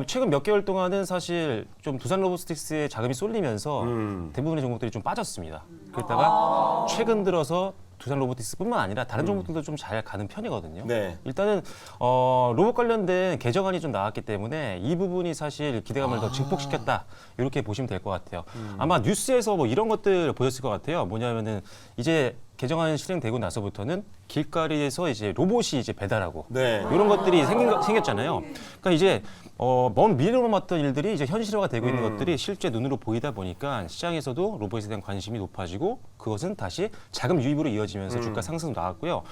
최근 몇 개월 동안은 사실 좀 두산 로보틱스의 자금이 쏠리면서 대부분의 종목들이 좀 빠졌습니다. 그러다가 최근 들어서 두산 로보틱스뿐만 아니라 다른 종목들도 좀 잘 가는 편이거든요. 네. 일단은 로봇 관련된 개정안이 좀 나왔기 때문에 이 부분이 사실 기대감을 더 증폭시켰다 이렇게 보시면 될 것 같아요. 아마 뉴스에서 뭐 이런 것들 보셨을 것 같아요. 뭐냐면은 이제 개정안 실행되고 나서부터는 길거리에서 이제 로봇이 이제 배달하고 네. 이런 것들이 생겼잖아요. 그러니까 이제 먼 미래로 봤던 일들이 이제 현실화가 되고 있는 것들이 실제 눈으로 보이다 보니까 시장에서도 로봇에 대한 관심이 높아지고 그것은 다시 자금 유입으로 이어지면서 주가 상승도 나왔고요.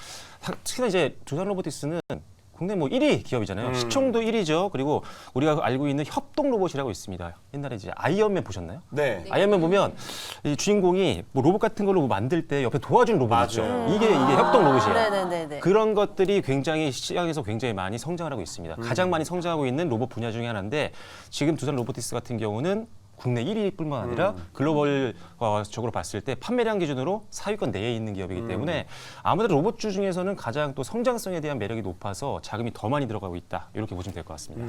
특히나 이제 두산 로보틱스는 국내 뭐 1위 기업이잖아요. 시총도 1위죠. 그리고 우리가 알고 있는 협동 로봇이라고 있습니다. 옛날에 이제 아이언맨 보셨나요? 네. 아이언맨 보면 이 주인공이 뭐 로봇 같은 걸로 뭐 만들 때 옆에 도와주는 로봇 있죠. 맞아요. 이게 협동 로봇이에요. 네네네네. 그런 것들이 굉장히 시장에서 굉장히 많이 성장을 하고 있습니다. 가장 많이 성장하고 있는 로봇 분야 중에 하나인데 지금 두산 로보틱스 같은 경우는 국내 1위뿐만 아니라 글로벌적으로 봤을 때 판매량 기준으로 4위권 내에 있는 기업이기 때문에 아무래도 로봇주 중에서는 가장 또 성장성에 대한 매력이 높아서 자금이 더 많이 들어가고 있다. 이렇게 보시면 될 것 같습니다.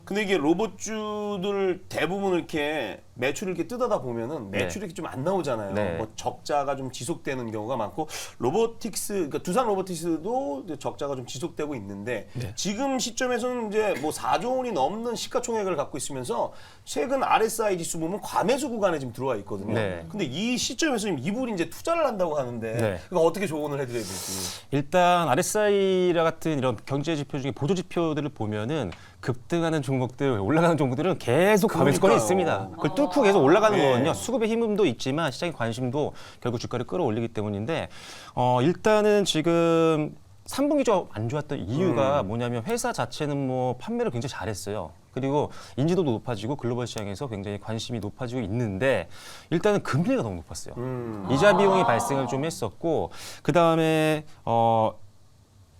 근데 이게 로봇주들 대부분 이렇게 매출을 이렇게 뜯어다 보면은 매출이 이렇게 좀 안 나오잖아요. 네. 뭐 적자가 좀 지속되는 경우가 많고 로보틱스, 그러니까 두산 로보틱스도 이제 적자가 좀 지속되고 있는데 지금 시점에서는 이제 뭐 4조 원이 넘는 시가총액을 갖고 있으면서 최근 RSI 지수 보면 과매수 구간에 지금 들어와 있거든요. 네. 근데 이 시점에서 지금 이분이 이제 투자를 한다고 하는데 네. 그거 어떻게 조언을 해드려야 될지. 일단 RSI라 같은 이런 경제 지표 중에 보조 지표들을 보면은 급등하는 종목들, 올라가는 종목들은 계속 과매수권이 그러니까요. 있습니다. 그걸 뚫고 계속 올라가는 네. 거거든요. 수급의 힘도 있지만 시장의 관심도 결국 주가를 끌어올리기 때문인데 일단은 지금 3분기 좀 안 좋았던 이유가 뭐냐면 회사 자체는 뭐 판매를 굉장히 잘했어요. 그리고 인지도도 높아지고 글로벌 시장에서 굉장히 관심이 높아지고 있는데 일단은 금리가 너무 높았어요. 이자 비용이 발생을 좀 했었고 그 다음에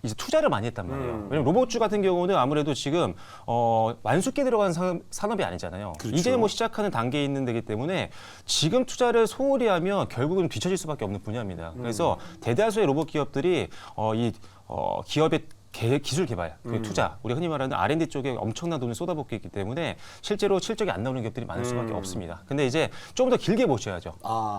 이제 투자를 많이 했단 말이에요. 왜냐면 로봇주 같은 경우는 아무래도 지금 완숙기 들어간 산업이 아니잖아요. 그렇죠. 이제 뭐 시작하는 단계에 있는 데기 때문에 지금 투자를 소홀히 하면 결국은 뒤처질 수밖에 없는 분야입니다. 그래서 대다수의 로봇 기업들이 기업의 기술 개발, 그 투자, 우리가 흔히 말하는 R&D 쪽에 엄청난 돈을 쏟아붓고 있기 때문에 실제로 실적이 안 나오는 기업들이 많을 수밖에 없습니다. 근데 이제 조금 더 길게 보셔야죠.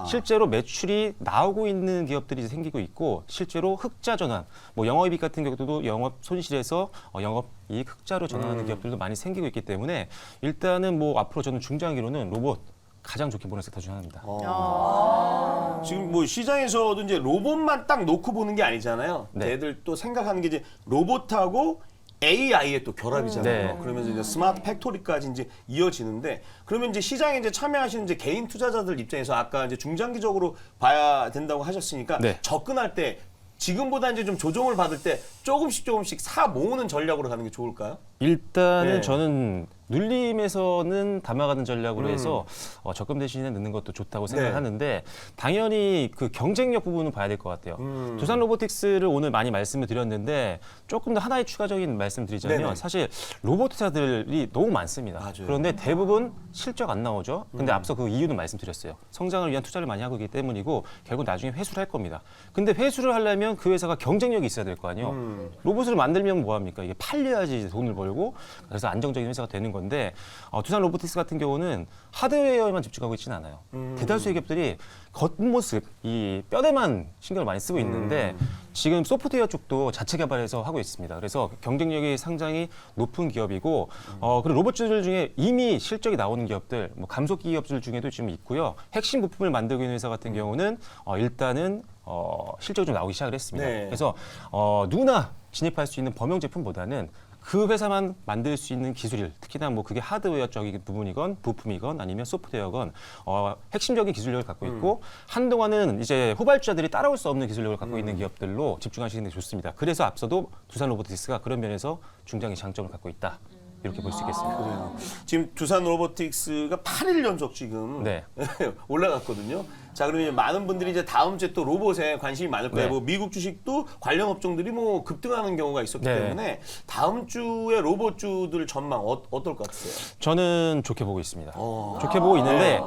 실제로 매출이 나오고 있는 기업들이 이제 생기고 있고 실제로 흑자 전환, 뭐 영업이익 같은 경우도 영업 손실에서 영업이익 흑자로 전환하는 기업들도 많이 생기고 있기 때문에 일단은 뭐 앞으로 저는 중장기로는 로봇 가장 좋게 보는 섹터 중 하나입니다. 지금 뭐 시장에서도 이제 로봇만 딱 놓고 보는 게 아니잖아요. 네. 애들 또 생각하는 게 이제 로봇하고 AI의 또 결합이잖아요. 네. 그러면서 이제 스마트 팩토리까지 이제 이어지는데 그러면 이제 시장에 이제 참여하시는 이제 개인 투자자들 입장에서 아까 이제 중장기적으로 봐야 된다고 하셨으니까 네. 접근할 때 지금보다 이제 좀 조정을 받을 때 조금씩 사 모으는 전략으로 가는 게 좋을까요? 일단은 네. 저는 눌림에서는 담아가는 전략으로 해서 적금 대신에 넣는 것도 좋다고 생각하는데 당연히 그 경쟁력 부분은 봐야 될 것 같아요. 두산 로보틱스를 오늘 많이 말씀을 드렸는데 조금 더 하나의 추가적인 말씀 드리자면 네네. 사실 로봇 회사들이 너무 많습니다. 맞아요. 그런데 대부분 실적 안 나오죠. 근데 앞서 그 이유는 말씀드렸어요. 성장을 위한 투자를 많이 하고 있기 때문이고 결국 나중에 회수를 할 겁니다. 근데 회수를 하려면 그 회사가 경쟁력이 있어야 될 거 아니에요. 로봇을 만들면 뭐합니까? 이게 팔려야지 이제 돈을 벌고 그래서 안정적인 회사가 되는 건데 두산 로보틱스 같은 경우는 하드웨어에만 집중하고 있지는 않아요. 대다수의 기업들이 겉모습, 이 뼈대만 신경을 많이 쓰고 있는데 지금 소프트웨어 쪽도 자체 개발해서 하고 있습니다. 그래서 경쟁력이 상당히 높은 기업이고 그리고 로봇주들 중에 이미 실적이 나오는 기업들, 뭐 감속기 기업들 중에도 지금 있고요. 핵심 부품을 만들고 있는 회사 같은 경우는 일단은 실적이 좀 나오기 시작을 했습니다. 네. 그래서 누구나 진입할 수 있는 범용 제품보다는 그 회사만 만들 수 있는 기술일, 특히나 뭐 그게 하드웨어적인 부분이건 부품이건 아니면 소프트웨어건 핵심적인 기술력을 갖고 있고 한동안은 이제 후발주자들이 따라올 수 없는 기술력을 갖고 있는 기업들로 집중하시는 게 좋습니다. 그래서 앞서도 두산 로보틱스가 그런 면에서 중장기 장점을 갖고 있다. 이렇게 볼 수 있겠습니다. 지금 두산 로보틱스가 8일 연속 지금 네. 올라갔거든요. 자, 그러면 많은 분들이 이제 다음 주에 또 로봇에 관심이 많을 거예요. 네. 뭐 미국 주식도 관련 업종들이 뭐 급등하는 경우가 있었기 네. 때문에 다음 주에 로봇주들 전망 어떨 것 같으세요? 저는 좋게 보고 있습니다. 어. 좋게 보고 있는데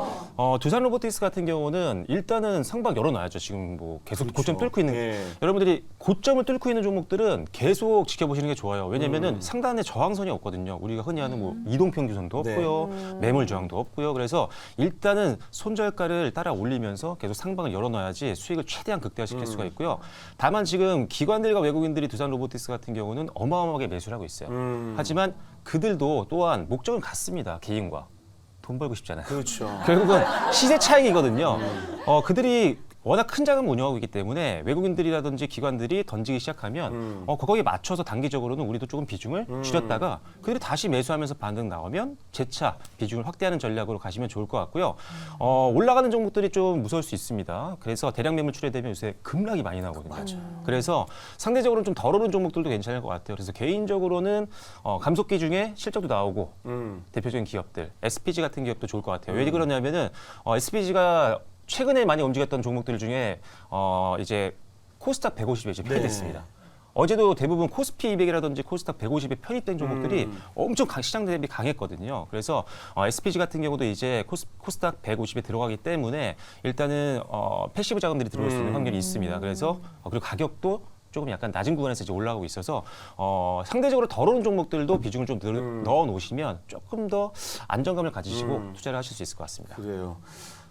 두산 로보틱스 같은 경우는 일단은 상방 열어놔야죠. 지금 뭐 계속 고점 뚫고 있는 예. 여러분들이 고점을 뚫고 있는 종목들은 계속 지켜보시는 게 좋아요. 왜냐면은 상단에 저항선이 없거든요. 우리가 흔히 하는 뭐 이동평균선도 네. 없고요. 매물 저항도 없고요. 그래서 일단은 손절가를 따라 올리면서 계속 상방을 열어놔야지 수익을 최대한 극대화시킬 수가 있고요. 다만 지금 기관들과 외국인들이 두산 로보틱스 같은 경우는 어마어마하게 매수를 하고 있어요. 하지만 그들도 또한 목적은 같습니다. 개인과. 돈 벌고 싶잖아요. 그렇죠. 결국은 시세 차익이거든요. 그들이 워낙 큰 자금을 운영하고 있기 때문에 외국인들이라든지 기관들이 던지기 시작하면 거기에 맞춰서 단기적으로는 우리도 조금 비중을 줄였다가 그들이 다시 매수하면서 반등 나오면 재차 비중을 확대하는 전략으로 가시면 좋을 것 같고요. 올라가는 종목들이 좀 무서울 수 있습니다. 그래서 대량 매물 출회되면 요새 급락이 많이 나오거든요. 그래서 상대적으로는 좀 덜 오른 종목들도 괜찮을 것 같아요. 그래서 개인적으로는 감속기 중에 실적도 나오고 대표적인 기업들, SPG 같은 기업도 좋을 것 같아요. 왜 그러냐면은 SPG가 최근에 많이 움직였던 종목들 중에 이제 코스닥 150에 이제 편입됐습니다. 어제도 대부분 코스피 200이라든지 코스닥 150에 편입된 종목들이 엄청 시장 대비 강했거든요. 그래서 SPG 같은 경우도 이제 코스닥 150에 들어가기 때문에 일단은 패시브 자금들이 들어올 수 있는 확률이 있습니다. 그래서 그리고 가격도 조금 약간 낮은 구간에서 이제 올라가고 있어서 상대적으로 덜 오른 종목들도 비중을 좀 넣어 놓으시면 조금 더 안정감을 가지시고 투자를 하실 수 있을 것 같습니다. 그래요.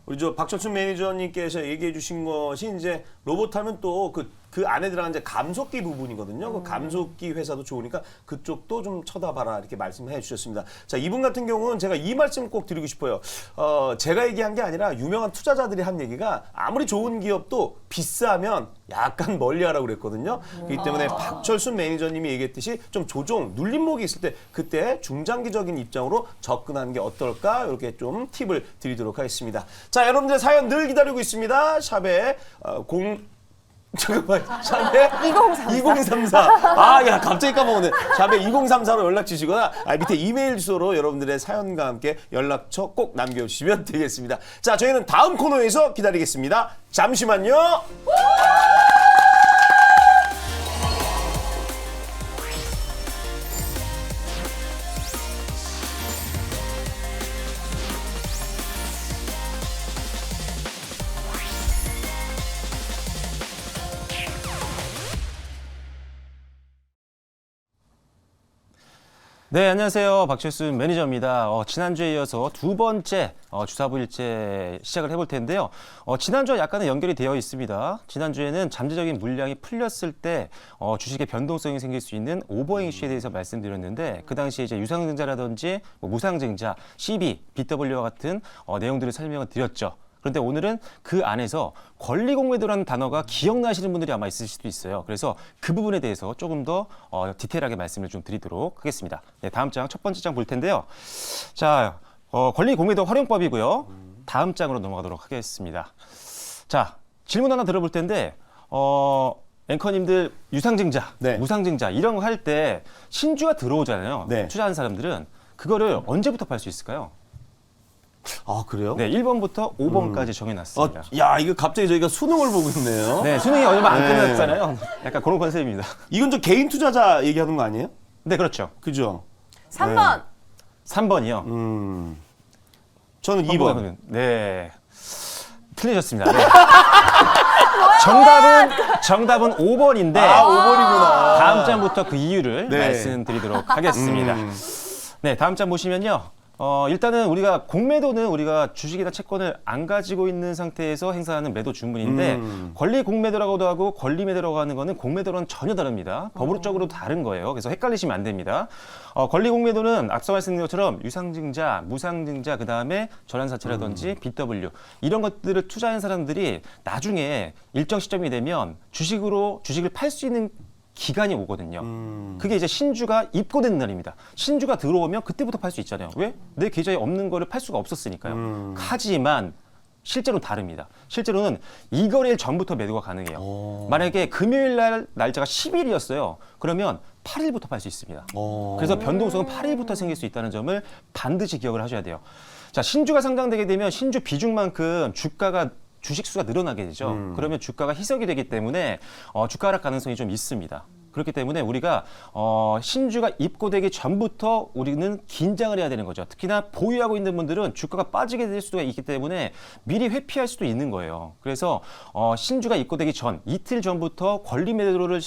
우리 저 박철순 매니저님께서 얘기해 주신 것이 이제 로봇 하면 또 그 안에 들어간 이제 감속기 부분이거든요. 그 감속기 회사도 좋으니까 그쪽도 좀 쳐다봐라 이렇게 말씀해 주셨습니다. 자, 이분 같은 경우는 제가 이 말씀 꼭 드리고 싶어요. 제가 얘기한 게 아니라 유명한 투자자들이 한 얘기가 아무리 좋은 기업도 비싸면 약간 멀리하라고 그랬거든요. 그렇기 때문에 박철순 매니저님이 얘기했듯이 좀 조정, 눌림목이 있을 때 그때 중장기적인 입장으로 접근하는 게 어떨까 이렇게 좀 팁을 드리도록 하겠습니다. 자, 여러분들 사연 늘 기다리고 있습니다. 샵에 잠깐만, 샵에 2034. 아, 야, 갑자기 까먹었네. 샵에 2034로 연락 주시거나 밑에 이메일 주소로 여러분들의 사연과 함께 연락처 꼭 남겨주시면 되겠습니다. 자, 저희는 다음 코너에서 기다리겠습니다. 잠시만요. 네, 안녕하세요. 박철순 매니저입니다. 지난주에 이어서 두 번째 주사부 일제 시작을 해볼 텐데요. 지난주와 약간은 연결이 되어 있습니다. 지난주에는 잠재적인 물량이 풀렸을 때 주식의 변동성이 생길 수 있는 오버행 이슈에 대해서 말씀드렸는데 그 당시에 이제 유상증자라든지 무상증자, CB, BW와 같은 내용들을 설명을 드렸죠. 그런데 오늘은 그 안에서 권리공매도라는 단어가 기억나시는 분들이 아마 있을 수도 있어요. 그래서 그 부분에 대해서 조금 더 디테일하게 말씀을 좀 드리도록 하겠습니다. 네, 다음 장, 첫 번째 장 볼 텐데요. 자, 권리공매도 활용법이고요. 다음 장으로 넘어가도록 하겠습니다. 자, 질문 하나 들어볼 텐데 앵커님들 유상증자, 네. 무상증자 이런 거 할 때 신주가 들어오잖아요. 네. 투자하는 사람들은 그거를 언제부터 팔 수 있을까요? 아, 그래요? 네, 1번부터 5번까지 정해놨습니다. 야, 이거 갑자기 저희가 수능을 보고 있네요. 네, 수능이 얼마 안 네. 끝났잖아요. 약간 그런 컨셉입니다. 이건 저 개인 투자자 얘기하는 거 아니에요? 네, 그렇죠. 그죠? 3번. 3번이요. 저는 2번. 네. 틀리셨습니다. 네. 정답은 5번인데 아, 5번이구나. 다음 장부터 그 이유를 네. 말씀드리도록 하겠습니다. 네, 다음 장 보시면요. 일단은 우리가 공매도는 우리가 주식이나 채권을 안 가지고 있는 상태에서 행사하는 매도 주문인데 권리 공매도라고도 하고 권리 매도라고 하는 거는 공매도랑 전혀 다릅니다. 법으로적으로 다른 거예요. 그래서 헷갈리시면 안 됩니다. 권리 공매도는 앞서 말씀드린 것처럼 유상증자, 무상증자, 그 다음에 전환사채라든지 BW 이런 것들을 투자한 사람들이 나중에 일정 시점이 되면 주식을 팔 수 있는 기간이 오거든요. 그게 이제 신주가 입고된 날입니다. 신주가 들어오면 그때부터 팔 수 있잖아요. 왜? 내 계좌에 없는 거를 팔 수가 없었으니까요. 하지만 실제로는 다릅니다. 실제로는 이 거래일 전부터 매도가 가능해요. 만약에 금요일 날 날짜가 10일이었어요. 그러면 8일부터 팔 수 있습니다. 그래서 변동성은 8일부터 생길 수 있다는 점을 반드시 기억을 하셔야 돼요. 자, 신주가 상장되게 되면 신주 비중만큼 주식 수가 늘어나게 되죠. 그러면 주가가 희석이 되기 때문에 주가 하락 가능성이 좀 있습니다. 그렇기 때문에 우리가 신주가 입고되기 전부터 우리는 긴장을 해야 되는 거죠. 특히나 보유하고 있는 분들은 주가가 빠지게 될 수도 있기 때문에 미리 회피할 수도 있는 거예요. 그래서 신주가 입고되기 전 이틀 전부터 권리 매도를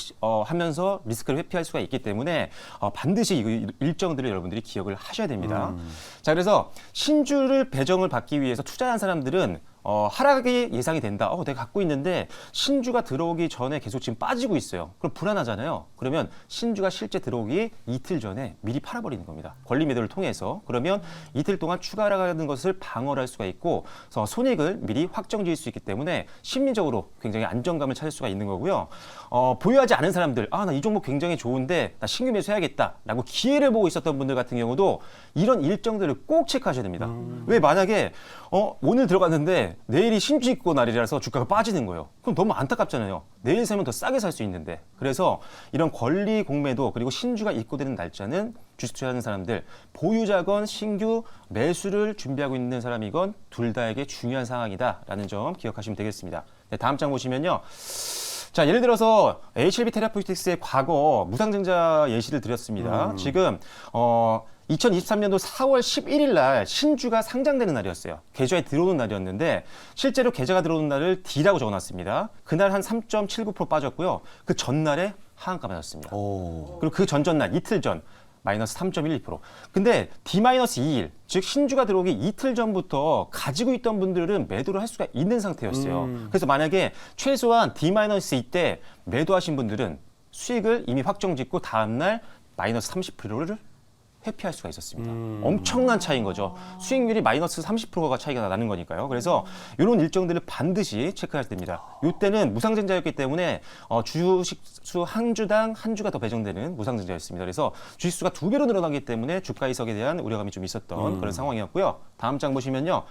하면서 리스크를 회피할 수가 있기 때문에 반드시 이 일정들을 여러분들이 기억을 하셔야 됩니다. 자, 그래서 신주를 배정을 받기 위해서 투자한 사람들은 하락이 예상이 된다. 내가 갖고 있는데 신주가 들어오기 전에 계속 지금 빠지고 있어요. 그럼 불안하잖아요. 그러면 신주가 실제 들어오기 이틀 전에 미리 팔아버리는 겁니다. 권리 매도를 통해서. 그러면 이틀 동안 추가 하락하는 것을 방어를 할 수가 있고 손익을 미리 확정 지을 수 있기 때문에 심리적으로 굉장히 안정감을 찾을 수가 있는 거고요. 보유하지 않은 사람들, 나 이 종목 굉장히 좋은데 나 신규 매수해야겠다라고 기회를 보고 있었던 분들 같은 경우도 이런 일정들을 꼭 체크하셔야 됩니다. 왜 만약에 오늘 들어갔는데 내일이 신주 입고 날이라서 주가가 빠지는 거예요. 그럼 너무 안타깝잖아요. 내일 사면 더 싸게 살 수 있는데. 그래서 이런 권리 공매도 그리고 신주가 입고되는 날짜는 주식 투자하는 사람들, 보유자건 신규 매수를 준비하고 있는 사람이건 둘 다에게 중요한 상황이다라는 점 기억하시면 되겠습니다. 네, 다음 장 보시면요. 자, 예를 들어서 HLB 테라포틱스의 과거 무상증자 예시를 드렸습니다. 지금 2023년도 4월 11일 날 신주가 상장되는 날이었어요. 계좌에 들어오는 날이었는데 실제로 계좌가 들어오는 날을 D라고 적어놨습니다. 그날 한 3.79% 빠졌고요. 그 전날에 하한가 맞았습니다. 그리고 그 전전날 이틀 전 마이너스 3.12%. 근데 D-2일, 즉 신주가 들어오기 이틀 전부터 가지고 있던 분들은 매도를 할 수가 있는 상태였어요. 그래서 만약에 최소한 D-2 때 매도하신 분들은 수익을 이미 확정 짓고 다음날 마이너스 30%를 회피할 수가 있었습니다. 엄청난 차이인 거죠. 수익률이 마이너스 30%가 차이가 나는 거니까요. 그래서 이런 일정들을 반드시 체크해야 됩니다. 이때는 무상증자였기 때문에 주식수 한 주당 한 주가 더 배정되는 무상증자였습니다. 그래서 주식수가 2배로 늘어나기 때문에 주가 이석에 대한 우려감이 좀 있었던 그런 상황이었고요. 다음 장 보시면요.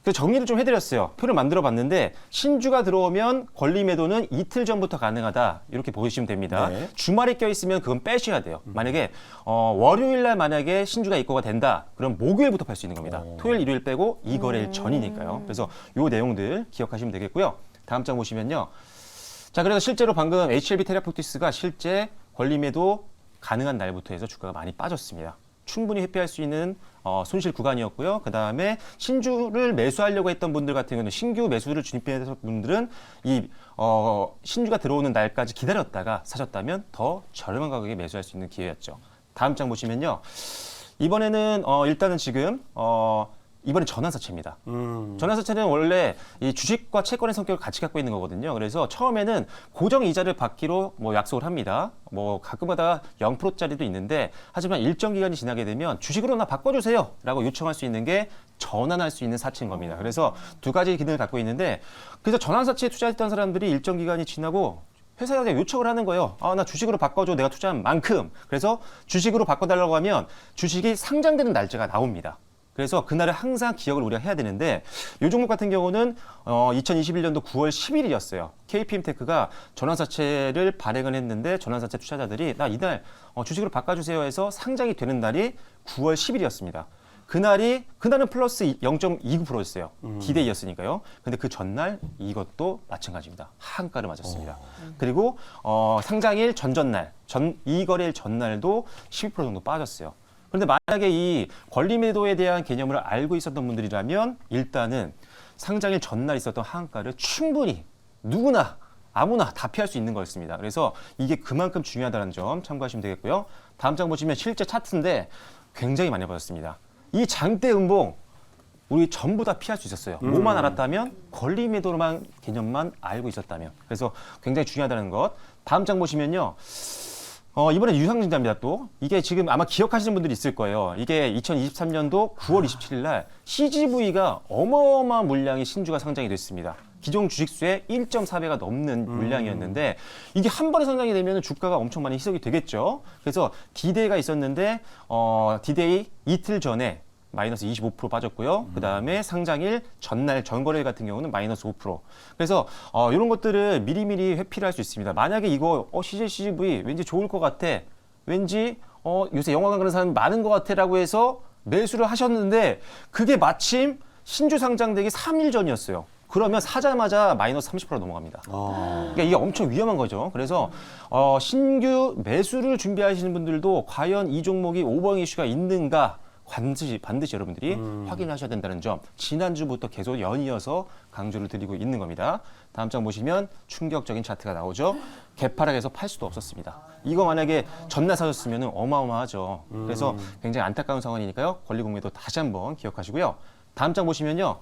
그 정리를 좀 해드렸어요. 표를 만들어 봤는데 신주가 들어오면 권리 매도는 이틀 전부터 가능하다 이렇게 보시면 됩니다. 네. 주말에 껴있으면 그건 빼셔야 돼요. 만약에 월요일 날 만약에 신주가 입고가 된다 그럼 목요일부터 팔 수 있는 겁니다. 토요일 일요일 빼고 이 거래일 전이니까요. 그래서 요 내용들 기억하시면 되겠고요. 다음 장 보시면요. 자, 그래서 실제로 방금 HLB 테라포틱스가 실제 권리 매도 가능한 날부터 해서 주가가 많이 빠졌습니다. 충분히 회피할 수 있는 손실 구간이었고요. 그 다음에 신주를 매수하려고 했던 분들 같은 경우는 신규 매수를 준비했던 분들은 이 신주가 들어오는 날까지 기다렸다가 사셨다면 더 저렴한 가격에 매수할 수 있는 기회였죠. 다음 장 보시면요. 이번에는 일단은 지금 이번에 전환사채입니다. 전환사채는 원래 이 주식과 채권의 성격을 같이 갖고 있는 거거든요. 그래서 처음에는 고정 이자를 받기로 약속을 합니다. 가끔가다 0%짜리도 있는데 하지만 일정 기간이 지나게 되면 주식으로 나 바꿔주세요 라고 요청할 수 있는 게 전환할 수 있는 사채인 겁니다. 그래서 두 가지 기능을 갖고 있는데 그래서 전환사채에 투자했던 사람들이 일정 기간이 지나고 회사에 요청을 하는 거예요. 나 주식으로 바꿔줘. 내가 투자한 만큼. 그래서 주식으로 바꿔달라고 하면 주식이 상장되는 날짜가 나옵니다. 그래서 그날을 항상 기억을 우리가 해야 되는데 이 종목 같은 경우는 2021년도 9월 10일이었어요. KPM테크가 전환사채를 발행을 했는데 전환사채 투자자들이 나 이날 주식으로 바꿔주세요 해서 상장이 되는 날이 9월 10일이었습니다. 그날은 플러스 0.29%였어요. D-Day였으니까요. 근데 그 전날 이것도 마찬가지입니다. 하한가를 맞았습니다. 그리고 상장일 전전날, 이 거래일 전날도 12% 정도 빠졌어요. 그런데 만약에 이 권리 매도에 대한 개념을 알고 있었던 분들이라면 일단은 상장일 전날 있었던 하한가를 충분히 누구나 아무나 다 피할 수 있는 거였습니다. 그래서 이게 그만큼 중요하다는 점 참고하시면 되겠고요. 다음 장 보시면 실제 차트인데 굉장히 많이 빠졌습니다. 이 장대 음봉 우리 전부 다 피할 수 있었어요. 뭐만 알았다면 권리 매도로만 개념만 알고 있었다면. 그래서 굉장히 중요하다는 것. 다음 장 보시면요. 이번에 유상증자입니다. 또 이게 지금 아마 기억하시는 분들이 있을 거예요. 이게 2023년도 9월 27일 날 CGV가 어마어마한 물량의 신주가 상장이 됐습니다. 기존 주식수의 1.4배가 넘는 물량이었는데 이게 한 번에 상장이 되면 주가가 엄청 많이 희석이 되겠죠. 그래서 D-Day가 있었는데 D-Day 이틀 전에 마이너스 25% 빠졌고요. 그 다음에 상장일 전날 전거래일 같은 경우는 마이너스 5%. 그래서 이런 것들을 미리미리 회피를 할 수 있습니다. 만약에 이거 CGV 왠지 좋을 것 같아. 왠지 요새 영화관 가는 사람이 많은 것 같아라고 해서 매수를 하셨는데 그게 마침 신주 상장되기 3일 전이었어요. 그러면 사자마자 마이너스 30% 넘어갑니다. 그러니까 이게 엄청 위험한 거죠. 그래서 신규 매수를 준비하시는 분들도 과연 이 종목이 오버행 이슈가 있는가 반드시 여러분들이 확인하셔야 된다는 점 지난주부터 계속 연이어서 강조를 드리고 있는 겁니다. 다음 장 보시면 충격적인 차트가 나오죠. 개파락에서 팔 수도 없었습니다. 이거 만약에 전날 사셨으면 어마어마하죠. 그래서 굉장히 안타까운 상황이니까요. 권리공매도 다시 한번 기억하시고요. 다음 장 보시면요.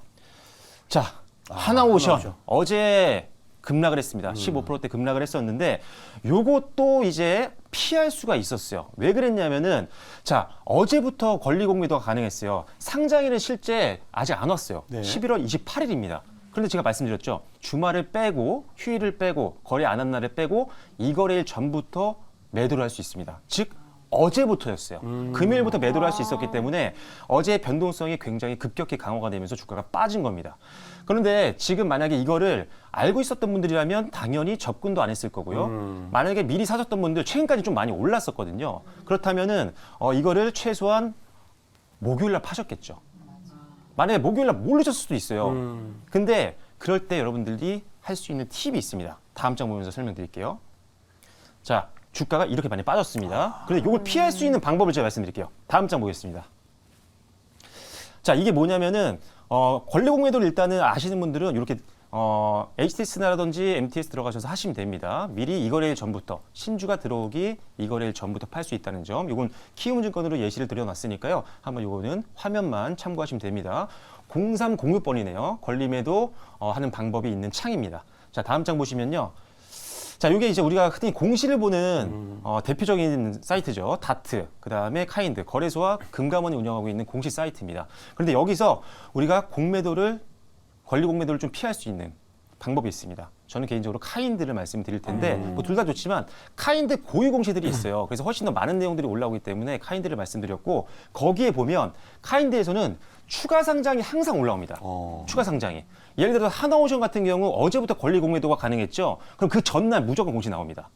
자, 하나오션 어제 급락을 했습니다. 15%대 급락을 했었는데 요것도 이제 피할 수가 있었어요. 왜 그랬냐면은 자, 어제부터 권리 공매도가 가능했어요. 상장일은 실제 아직 안 왔어요. 네. 11월 28일입니다. 그런데 제가 말씀드렸죠. 주말을 빼고 휴일을 빼고 거래 안 한 날을 빼고 이 거래일 전부터 매도를 할 수 있습니다. 즉 어제부터였어요. 금요일부터 매도를 할 수 있었기 때문에 어제 변동성이 굉장히 급격히 강화가 되면서 주가가 빠진 겁니다. 그런데 지금 만약에 이거를 알고 있었던 분들이라면 당연히 접근도 안 했을 거고요. 만약에 미리 사셨던 분들 최근까지 좀 많이 올랐었거든요. 그렇다면은 이거를 최소한 목요일날 파셨겠죠. 만약에 목요일날 모르셨을 수도 있어요. 근데 그럴 때 여러분들이 할 수 있는 팁이 있습니다. 다음 장 보면서 설명드릴게요. 자, 주가가 이렇게 많이 빠졌습니다. 그런데 이걸 피할 수 있는 방법을 제가 말씀드릴게요. 다음 장 보겠습니다. 자, 이게 뭐냐면은 권리 공매도를 일단은 아시는 분들은 이렇게 HTS나라든지 MTS 들어가셔서 하시면 됩니다. 미리 이 거래일 전부터 신주가 들어오기 이 거래일 전부터 팔 수 있다는 점. 이건 키움증권으로 예시를 드려놨으니까요. 한번 이거는 화면만 참고하시면 됩니다. 0306번이네요. 권리매도 하는 방법이 있는 창입니다. 자, 다음 장 보시면요. 자, 이게 이제 우리가 흔히 공시를 보는 대표적인 사이트죠. 다트, 그 다음에 카인드, 거래소와 금감원이 운영하고 있는 공시 사이트입니다. 그런데 여기서 우리가 권리 공매도를 좀 피할 수 있는 방법이 있습니다. 저는 개인적으로 카인드를 말씀드릴 텐데 뭐 둘 다 좋지만 카인드 고유 공시들이 있어요. 그래서 훨씬 더 많은 내용들이 올라오기 때문에 카인드를 말씀드렸고 거기에 보면 카인드에서는 추가 상장이 항상 올라옵니다. 추가 상장이. 예를 들어서 하나오션 같은 경우 어제부터 권리 공매도가 가능했죠. 그럼 그 전날 무조건 공시 나옵니다.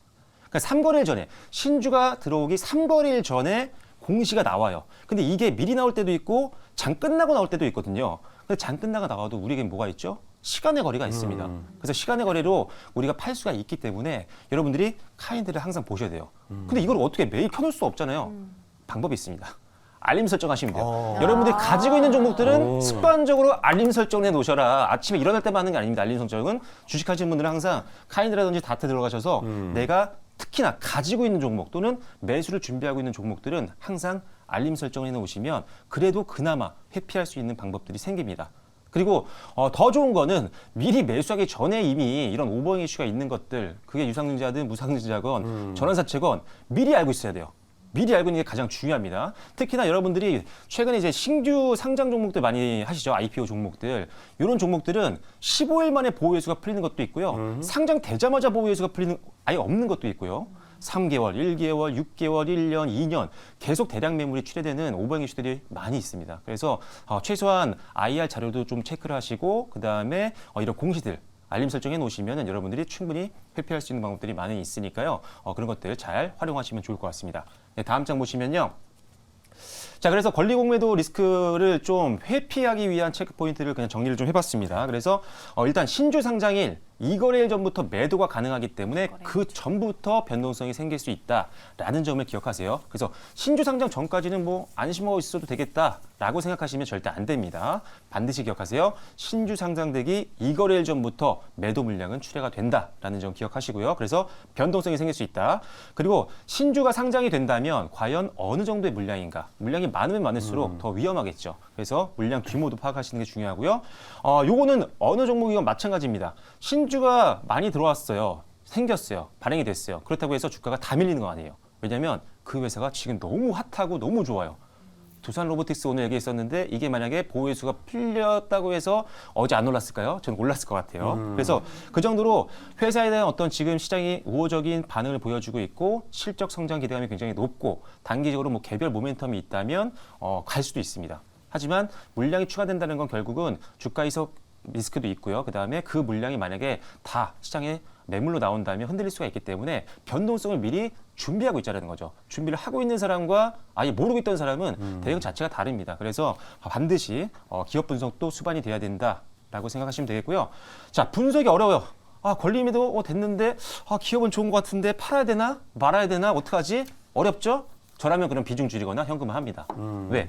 그러니까 3거래일 전에 신주가 들어오기 3거래일 전에 공시가 나와요. 근데 이게 미리 나올 때도 있고 장 끝나고 나올 때도 있거든요. 근데 장 끝나고 나와도 우리에게 뭐가 있죠? 시간의 거리가 있습니다. 그래서 시간의 거리로 우리가 팔 수가 있기 때문에 여러분들이 카인드를 항상 보셔야 돼요. 근데 이걸 어떻게 매일 켜놓을 수 없잖아요. 방법이 있습니다. 알림 설정하시면 돼요. 여러분들이 가지고 있는 종목들은 습관적으로 알림 설정해 놓으셔라. 아침에 일어날 때만 하는 게 아닙니다. 알림 설정은 주식하시는 분들은 항상 카인드라든지 다트 들어가셔서 내가 특히나 가지고 있는 종목 또는 매수를 준비하고 있는 종목들은 항상 알림 설정을 해놓으시면 그래도 그나마 회피할 수 있는 방법들이 생깁니다. 그리고 더 좋은 거는 미리 매수하기 전에 이미 이런 오버행 이슈가 있는 것들, 그게 유상증자든 무상증자건 전환사채건 미리 알고 있어야 돼요. 미리 알고 있는 게 가장 중요합니다. 특히나 여러분들이 최근에 이제 신규 상장 종목들 많이 하시죠. IPO 종목들. 이런 종목들은 15일 만에 보호예수가 풀리는 것도 있고요. 상장되자마자 보호예수가 풀리는 아예 없는 것도 있고요. 3개월, 1개월, 6개월, 1년, 2년 계속 대량 매물이 출회되는 오버행 이슈들이 많이 있습니다. 그래서 최소한 IR 자료도 좀 체크를 하시고 그다음에 이런 공시들 알림 설정해 놓으시면 여러분들이 충분히 회피할 수 있는 방법들이 많이 있으니까요. 그런 것들 잘 활용하시면 좋을 것 같습니다. 네, 다음 장 보시면요. 자, 그래서 권리 공매도 리스크를 좀 회피하기 위한 체크 포인트를 그냥 정리를 좀 해봤습니다. 그래서 일단 신주 상장일 이 거래일 전부터 매도가 가능하기 때문에 그 전부터 변동성이 생길 수 있다라는 점을 기억하세요. 그래서 신주 상장 전까지는 뭐 안심하고 있어도 되겠다라고 생각하시면 절대 안 됩니다. 반드시 기억하세요. 신주 상장되기 이 거래일 전부터 매도 물량은 출회가 된다라는 점 기억하시고요. 그래서 변동성이 생길 수 있다. 그리고 신주가 상장이 된다면 과연 어느 정도의 물량인가? 물량이 많으면 많을수록 더 위험하겠죠. 그래서 물량 규모도 파악하시는 게 중요하고요. 요거는 어느 종목이건 마찬가지입니다. 신주가 많이 들어왔어요. 생겼어요. 발행이 됐어요. 그렇다고 해서 주가가 다 밀리는 거 아니에요. 왜냐하면 그 회사가 지금 너무 핫하고 너무 좋아요. 두산 로보틱스 오늘 얘기했었는데 이게 만약에 보호예수가 풀렸다고 해서 어제 안 올랐을까요? 저는 올랐을 것 같아요. 그래서 그 정도로 회사에 대한 어떤 지금 시장이 우호적인 반응을 보여주고 있고 실적 성장 기대감이 굉장히 높고 단기적으로 뭐 개별 모멘텀이 있다면 갈 수도 있습니다. 하지만 물량이 추가된다는 건 결국은 주가 이석 리스크도 있고요. 그다음에 그 물량이 만약에 다 시장에 매물로 나온다면 흔들릴 수가 있기 때문에 변동성을 미리 준비하고 있자는 거죠. 준비를 하고 있는 사람과 아예 모르고 있던 사람은 대응 자체가 다릅니다. 그래서 반드시 기업 분석도 수반이 돼야 된다. 라고 생각하시면 되겠고요. 자, 분석이 어려워요. 아, 권리임에도 됐는데 기업은 좋은 것 같은데 팔아야 되나 말아야 되나 어떡하지? 어렵죠? 저라면 그럼 비중 줄이거나 현금화합니다. 왜?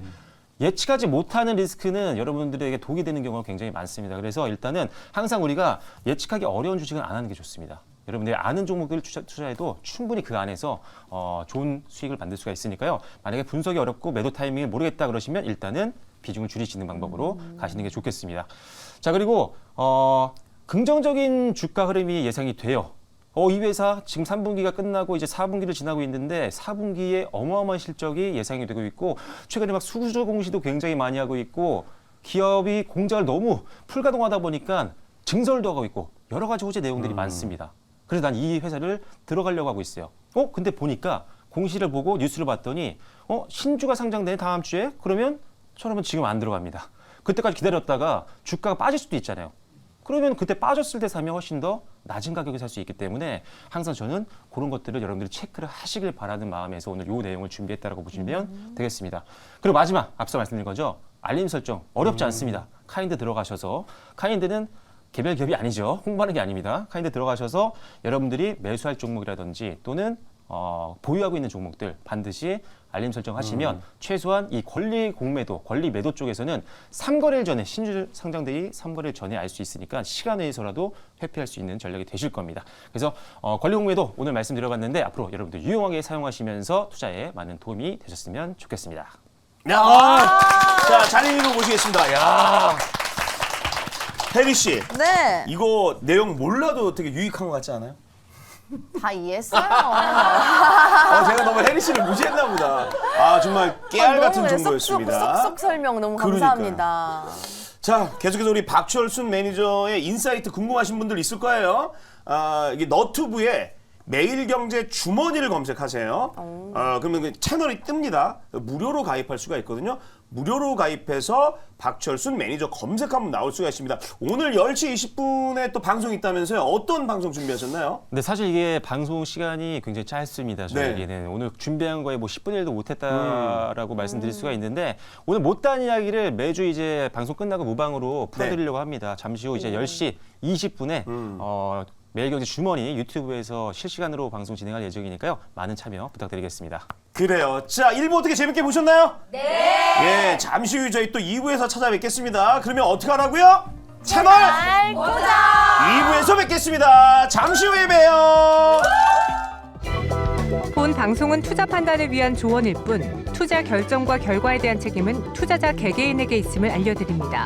예측하지 못하는 리스크는 여러분들에게 독이 되는 경우가 굉장히 많습니다. 그래서 일단은 항상 우리가 예측하기 어려운 주식은 안 하는 게 좋습니다. 여러분들이 아는 종목을 투자해도 충분히 그 안에서 좋은 수익을 만들 수가 있으니까요. 만약에 분석이 어렵고 매도 타이밍을 모르겠다 그러시면 일단은 비중을 줄이시는 방법으로 가시는 게 좋겠습니다. 자, 그리고 긍정적인 주가 흐름이 예상이 돼요. 이 회사 지금 3분기가 끝나고 이제 4분기를 지나고 있는데 4분기에 어마어마한 실적이 예상이 되고 있고 최근에 막 수주 공시도 굉장히 많이 하고 있고 기업이 공장을 너무 풀가동하다 보니까 증설도 하고 있고 여러 가지 호재 내용들이 많습니다. 그래서 난 이 회사를 들어가려고 하고 있어요. 근데 보니까 공시를 보고 뉴스를 봤더니 신주가 상장되는 다음 주에 그러면 저라면 지금 안 들어갑니다. 그때까지 기다렸다가 주가가 빠질 수도 있잖아요. 그러면 그때 빠졌을 때 사면 훨씬 더 낮은 가격에 살 수 있기 때문에 항상 저는 그런 것들을 여러분들이 체크를 하시길 바라는 마음에서 오늘 이 내용을 준비했다고 보시면 되겠습니다. 그리고 마지막 앞서 말씀드린 거죠. 알림 설정 어렵지 않습니다. 카인드 들어가셔서 카인드는 개별 기업이 아니죠. 홍보하는 게 아닙니다. 카인드 들어가셔서 여러분들이 매수할 종목이라든지 또는 보유하고 있는 종목들 반드시 알림 설정하시면 최소한 이 권리 공매도, 권리 매도 쪽에서는 3거래일 전에 신주 상장대위 3거래일 전에 알 수 있으니까 시간 내에서라도 회피할 수 있는 전략이 되실 겁니다. 그래서 권리 공매도 오늘 말씀드려봤는데 앞으로 여러분들 유용하게 사용하시면서 투자에 많은 도움이 되셨으면 좋겠습니다. 자, 자리로 모시겠습니다. 야, 혜리 씨, 네, 이거 내용 몰라도 되게 유익한 것 같지 않아요? 다 이해했어요. 제가 너무 혜리 씨를 무시했나 보다. 정말 깨알 같은 정보였습니다. 쏙쏙 설명 너무 그러니까요. 감사합니다. 자, 계속해서 우리 박철순 매니저의 인사이트 궁금하신 분들 있을 거예요. 이게 너튜브에 매일경제 주머니를 검색하세요. 그러면 그 채널이 뜹니다. 무료로 가입할 수가 있거든요. 무료로 가입해서 박철순 매니저 검색하면 나올 수가 있습니다. 오늘 10시 20분에 또 방송이 있다면서요. 어떤 방송 준비하셨나요? 근데 사실 이게 방송 시간이 굉장히 짧습니다. 저에게는 오늘 준비한 거에 뭐 10분의 1도 못했다라고 말씀드릴 수가 있는데 오늘 못다한 이야기를 매주 이제 방송 끝나고 무방으로 풀어드리려고 합니다. 잠시 후 이제 10시 20분에 매일경제 주머니 유튜브에서 실시간으로 방송 진행할 예정이니까요. 많은 참여 부탁드리겠습니다. 그래요. 자, 1부 어떻게 재밌게 보셨나요? 네. 예, 잠시 후 저희 또 2부에서 찾아뵙겠습니다. 그러면 어떻게 하라고요? 채널 고정! 2부에서 뵙겠습니다. 잠시 후에 봬요. 본 방송은 투자 판단을 위한 조언일 뿐 투자 결정과 결과에 대한 책임은 투자자 개개인에게 있음을 알려드립니다.